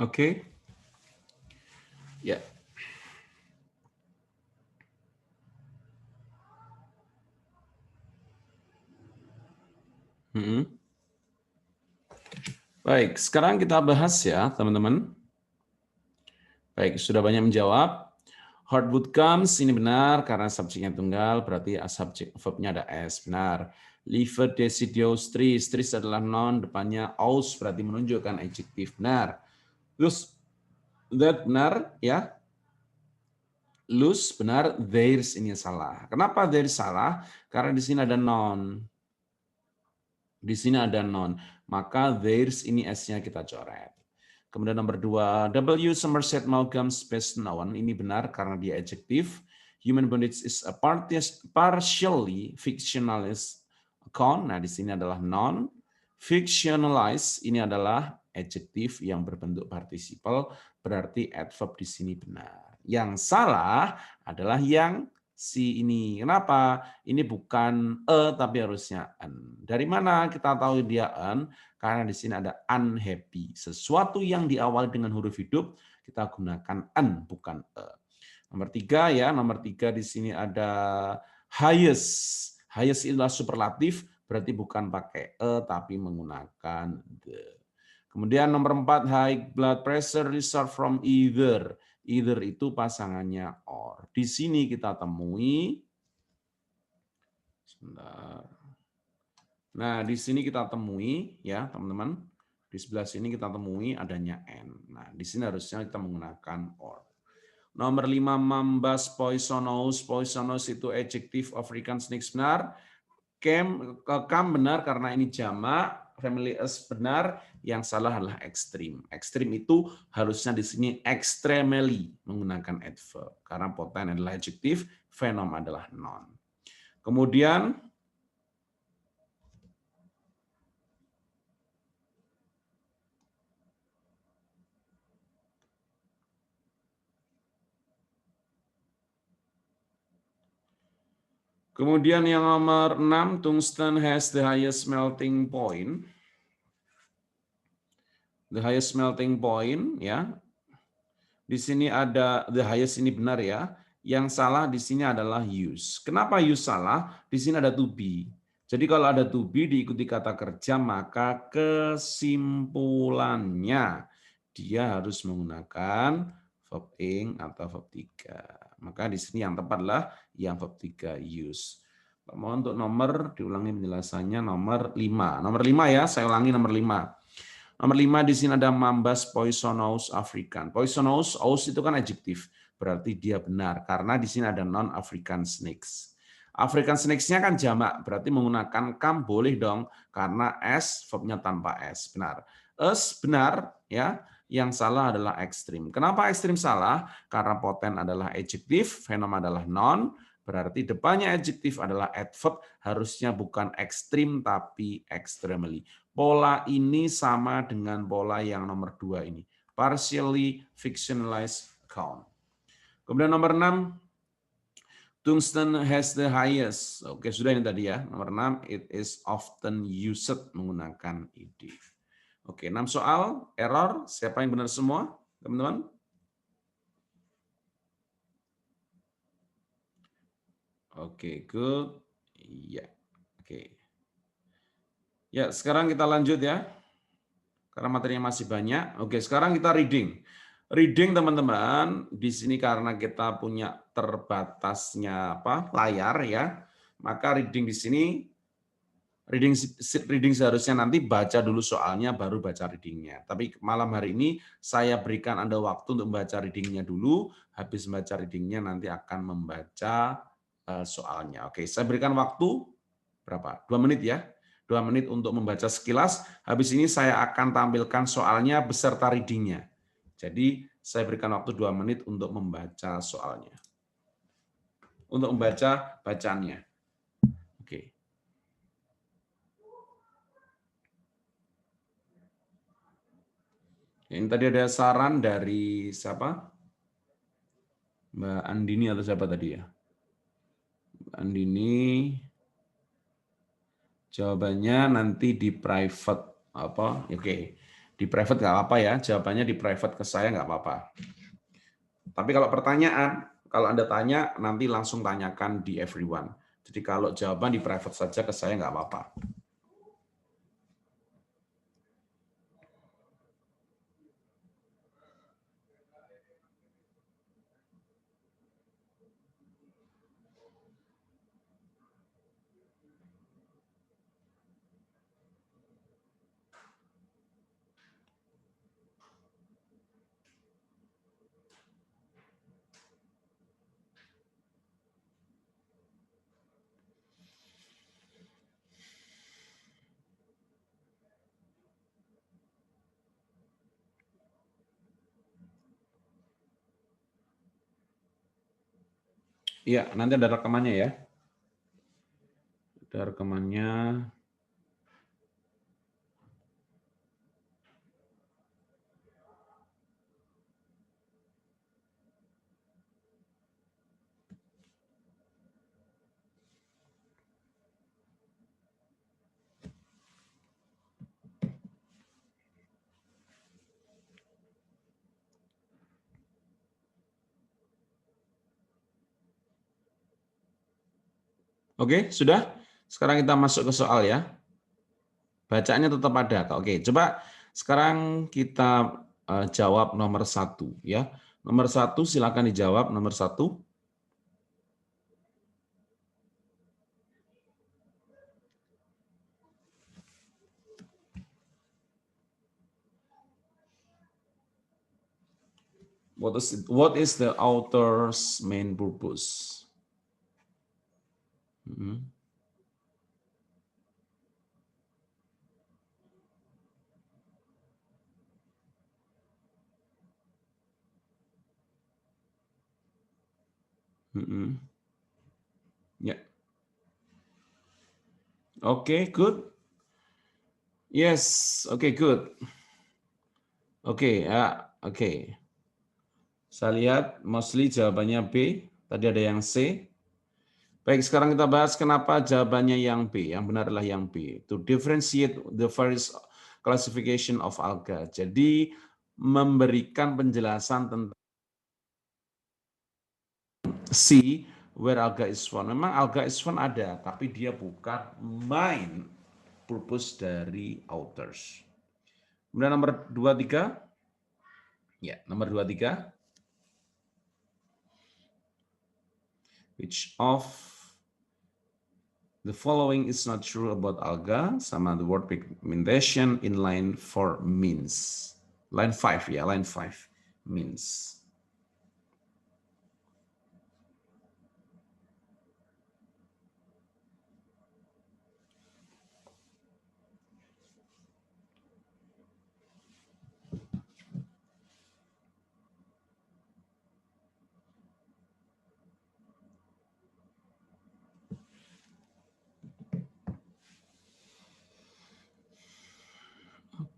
Oke. Ya. Mm-mm. Baik, sekarang kita bahas ya, teman-teman. Baik, sudah banyak menjawab. Hardwood comes, ini benar karena subjeknya tunggal, berarti subjek verbnya ada s, benar. Liver decidios tris, tris adalah noun, depannya aus berarti menunjukkan adjektif, benar. Terus that benar ya. Lose benar, theirs ini salah. Kenapa theirs salah? Karena di sini ada noun. Di sini ada noun. Maka theirs ini s-nya kita coret. Kemudian nomor 2, W. Somerset Maugham space noun. Ini benar karena dia adjektif. Human bondage is a partially fictionalized account. Nah, di sini adalah noun. Fictionalize ini adalah adjektif yang berbentuk participle, berarti adverb di sini benar. Yang salah adalah yang si ini. Kenapa? Ini bukan tapi harusnya an. Dari mana kita tahu dia an? Karena di sini ada unhappy. Sesuatu yang diawali dengan huruf hidup, kita gunakan an, bukan e. Nomor 3 ya, nomor 3 di sini ada highest. Highest adalah superlatif, berarti bukan pakai e, tapi menggunakan the. Kemudian nomor 4, high blood pressure result from either. Either itu pasangannya or. Di sini kita temui, sebentar. Nah, di sini kita temui ya, teman-teman. Di sebelah sini kita temui adanya n. Nah, di sini harusnya kita menggunakan or. Nomor 5, mambas poisonous. Poisonous itu adjective African snakes benar. Kam benar karena ini jamak. Family us benar. Yang salah adalah extreme. Extreme itu harusnya di sini extremely menggunakan adverb. Karena poten adalah adjective, venom adalah noun. Kemudian yang nomor 6, tungsten has the highest melting point. The highest melting point ya. Di sini ada the highest ini benar ya. Yang salah di sini adalah use. Kenapa use salah? Di sini ada to be. Jadi kalau ada to be diikuti kata kerja, maka kesimpulannya dia harus menggunakan verb ing atau verb 3. Maka di sini yang tepat adalah yang verb 3 use. Mohon untuk nomor diulangi penjelasannya nomor 5. Nomor 5 ya, saya ulangi nomor 5. Nomor 5 di sini ada mambas poisonous African. Poisonous, aus itu kan adjektif, berarti dia benar karena di sini ada non African snakes. African snakes-nya kan jamak, berarti menggunakan kam boleh dong karena s verbnya tanpa s, benar. Us benar ya, yang salah adalah ekstrim. Kenapa ekstrim salah? Karena poten adalah adjektif, venom adalah noun, berarti depannya adjektif adalah adverb, harusnya bukan ekstrim tapi extremely. Pola ini sama dengan pola yang nomor 2 ini. Partially fictionalized account. Kemudian nomor 6, tungsten has the highest. Oke, sudah ini tadi ya. Nomor 6, it is often used menggunakan id. Oke, 6 soal, error. Siapa yang benar semua, teman-teman? Oke, good. Iya, oke. Ya, sekarang kita lanjut ya. Karena materinya masih banyak. Oke, sekarang kita reading. Reading teman-teman, di sini karena kita punya terbatasnya layar ya, maka reading di sini reading seharusnya nanti baca dulu soalnya baru baca readingnya. Tapi malam hari ini saya berikan Anda waktu untuk membaca readingnya dulu, habis membaca readingnya nanti akan membaca soalnya. Oke, saya berikan waktu berapa? 2 menit ya. 2 menit untuk membaca sekilas. Habis ini saya akan tampilkan soalnya beserta readingnya. Jadi saya berikan waktu 2 menit untuk membaca soalnya. Untuk membaca bacaannya. Oke. Ini tadi ada saran dari siapa? Mbak Andini atau siapa tadi ya? Mbak Andini. Jawabannya nanti di private Oke. Di Di private nggak apa-apa ya, jawabannya di private ke saya nggak apa-apa. Tapi kalau pertanyaan, kalau Anda tanya, nanti langsung tanyakan di everyone. Jadi kalau jawaban di private saja ke saya nggak apa-apa. Iya, nanti ada rekamannya ya. Ada rekamannya. Oke, sudah? Sekarang kita masuk ke soal ya. Bacaannya tetap ada. Oke, coba sekarang kita jawab nomor 1 ya. Nomor 1 silakan dijawab nomor 1. What is the author's main purpose? Hmm. Hmm. Ya. Oke, good. Yes, oke, good. Oke, ya, oke. Saya lihat mostly jawabannya B. Tadi ada yang C. Baik, sekarang kita bahas kenapa jawabannya yang B. Yang benar adalah yang B. To differentiate the various classification of alga. Jadi memberikan penjelasan tentang C where alga is found. Memang alga is found ada, tapi dia bukan main purpose dari authors. Kemudian nomor 23. Ya, nomor 23. Which of the following is not true about alga? Sama the word pigmentation in line 4 means. Line 5 ya, line 5 means.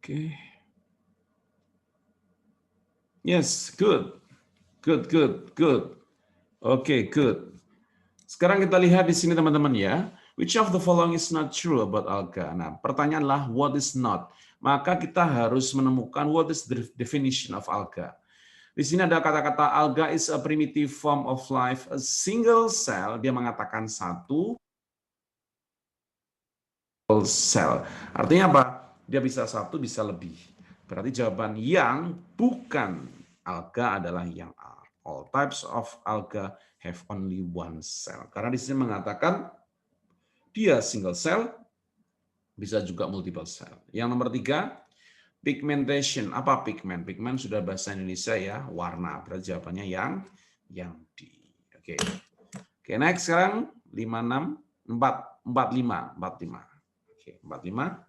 Oke. Yes, good. Good, good, good. Oke, good. Sekarang kita lihat di sini teman-teman ya. Which of the following is not true about alga? Nah, pertanyaanlah what is not. Maka kita harus menemukan what is the definition of alga. Di sini ada kata-kata alga is a primitive form of life, a single cell. Dia mengatakan satu cell. Artinya apa? Dia bisa satu, bisa lebih. Berarti jawaban yang bukan alga adalah yang A. All types of alga have only one cell. Karena di sini mengatakan dia single cell, bisa juga multiple cell. Yang nomor 3, pigmentation. Apa pigment? Pigment sudah bahasa Indonesia ya, warna. Berarti jawabannya yang D. Oke. Oke, next sekarang 56, 45. Oke, 45.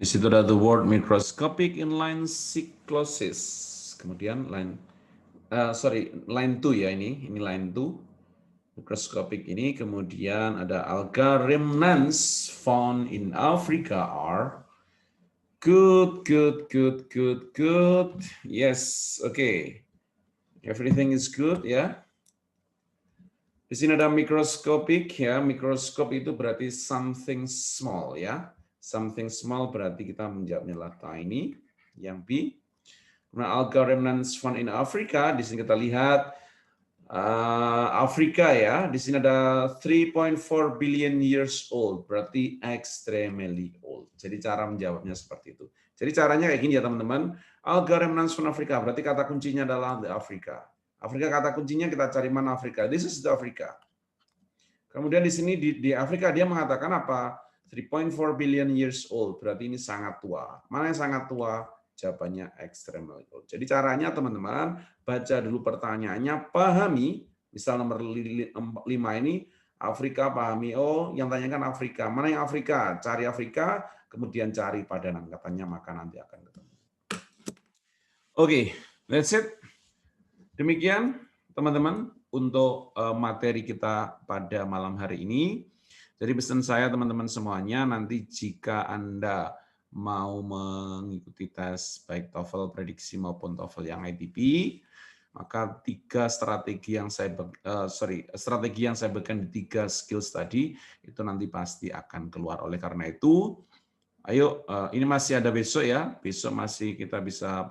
Di situ ada the word microscopic inline cyclosis. Kemudian line 2 ya ini line 2. Microscopic ini, kemudian ada alga remnants found in Africa are good. Yes, okay. Everything is good ya. Di sini ada microscopic ya. Mikroskop itu berarti something small ya. Something small berarti kita menjawabnya adalah tiny. Yang B. Kemudian alga remnants found in Africa. Di sini kita lihat Afrika ya. Di sini ada 3.4 billion years old. Berarti extremely old. Jadi cara menjawabnya seperti itu. Jadi caranya kayak gini ya teman-teman. Alga remnants found Africa. Berarti kata kuncinya adalah the Africa. Afrika kata kuncinya kita cari mana Afrika. This is the Africa. Kemudian di sini di Afrika dia mengatakan apa? 3.4 billion years old. Berarti ini sangat tua. Mana yang sangat tua? Jawabannya extremely old. Jadi caranya teman-teman baca dulu pertanyaannya, pahami. Misal nomor 5 ini Afrika, pahami. Oh, yang tanyakan Afrika. Mana yang Afrika? Cari Afrika, kemudian cari padanan. Katanya maka nanti akan ketemu. Oke, that's it. Demikian teman-teman untuk materi kita pada malam hari ini. Jadi pesan saya teman-teman semuanya, nanti jika Anda mau mengikuti tes baik TOEFL prediksi maupun TOEFL yang ITP, maka 3 strategi yang saya berikan di 3 skills tadi itu nanti pasti akan keluar. Oleh karena itu, ayo ini masih ada besok ya. Besok masih kita bisa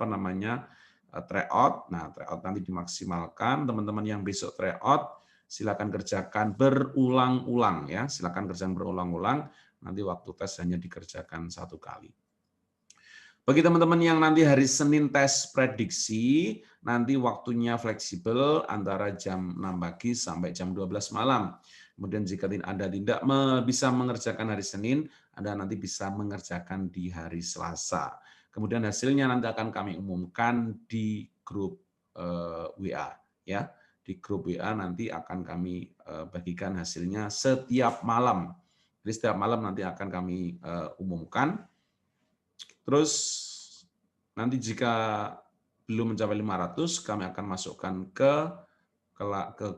tryout. Nah, tryout nanti dimaksimalkan. Teman-teman yang besok tryout, silakan kerjakan berulang-ulang ya. Silakan kerjakan berulang-ulang. Nanti waktu tes hanya dikerjakan 1 kali. Bagi teman-teman yang nanti hari Senin tes prediksi, nanti waktunya fleksibel antara jam 6 pagi sampai jam 12 malam. Kemudian jika Anda tidak bisa mengerjakan hari Senin, Anda nanti bisa mengerjakan di hari Selasa. Kemudian hasilnya nanti akan kami umumkan di grup WA ya. Di grup WA nanti akan kami bagikan hasilnya setiap malam. Jadi setiap malam nanti akan kami umumkan. Terus nanti jika belum mencapai 500 kami akan masukkan ke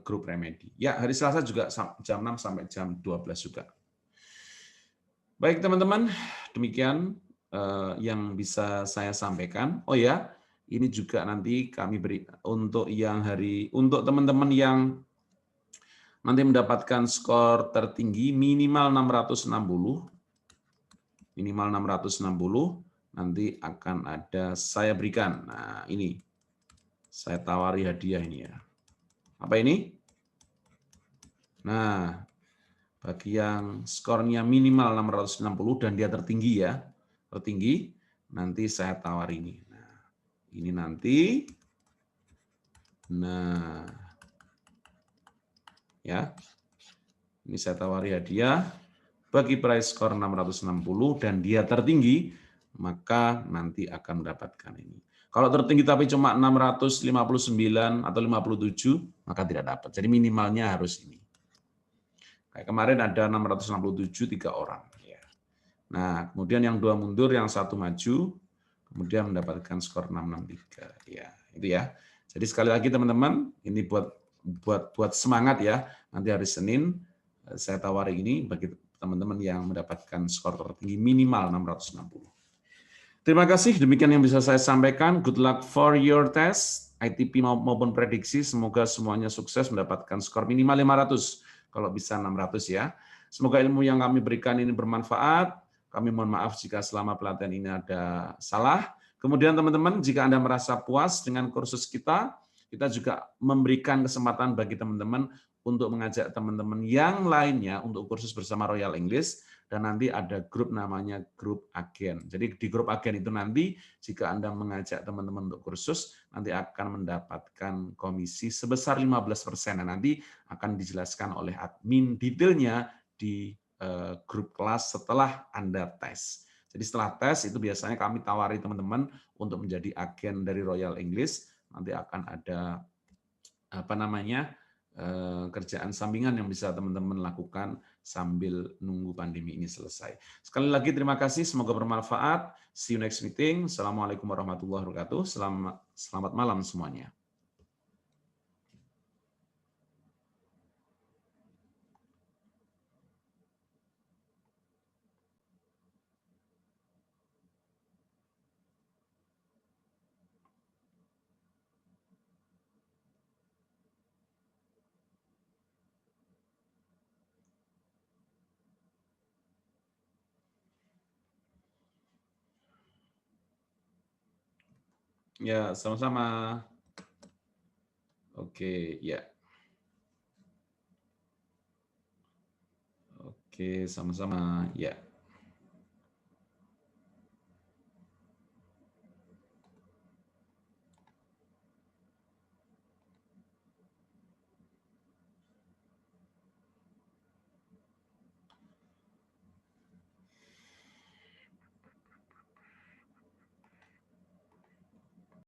grup remedi. Ya, hari Selasa juga jam 6 sampai jam 12 juga. Baik teman-teman, demikian yang bisa saya sampaikan. Oh ya, ini juga nanti kami beri untuk teman-teman yang nanti mendapatkan skor tertinggi minimal 660. Minimal 660 nanti akan ada saya berikan. Nah, ini saya tawari hadiah ini ya. Apa ini? Nah, bagi yang skornya minimal 660 dan dia tertinggi ya. Tertinggi, nanti saya tawar ini. Nah, ini nanti, nah, ya, ini saya tawari hadiah bagi price skor 660 dan dia tertinggi, maka nanti akan mendapatkan ini. Kalau tertinggi tapi cuma 659 atau 57, maka tidak dapat. Jadi minimalnya harus ini. Kayak kemarin ada 667 3 orang. Nah, kemudian yang 2 mundur, yang 1 maju, kemudian mendapatkan skor 663. Ya, itu ya. Jadi sekali lagi teman-teman, ini buat semangat ya. Nanti hari Senin saya tawari ini bagi teman-teman yang mendapatkan skor tertinggi minimal 660. Terima kasih, demikian yang bisa saya sampaikan. Good luck for your test, ITP maupun prediksi. Semoga semuanya sukses mendapatkan skor minimal 500, kalau bisa 600 ya. Semoga ilmu yang kami berikan ini bermanfaat. Kami mohon maaf jika selama pelatihan ini ada salah. Kemudian teman-teman, jika Anda merasa puas dengan kursus kita juga memberikan kesempatan bagi teman-teman untuk mengajak teman-teman yang lainnya untuk kursus bersama Royal English. Dan nanti ada grup namanya grup agen. Jadi di grup agen itu nanti jika Anda mengajak teman-teman untuk kursus, nanti akan mendapatkan komisi sebesar 15%. Dan nanti akan dijelaskan oleh admin detailnya di grup kelas setelah Anda tes. Jadi setelah tes itu biasanya kami tawari teman-teman untuk menjadi agen dari Royal English. Nanti akan ada kerjaan sampingan yang bisa teman-teman lakukan sambil nunggu pandemi ini selesai. Sekali lagi terima kasih, semoga bermanfaat. See you next meeting. Assalamualaikum warahmatullahi wabarakatuh. Selamat malam semuanya. Ya, sama-sama. Oke, ya. Oke, sama-sama. Ya.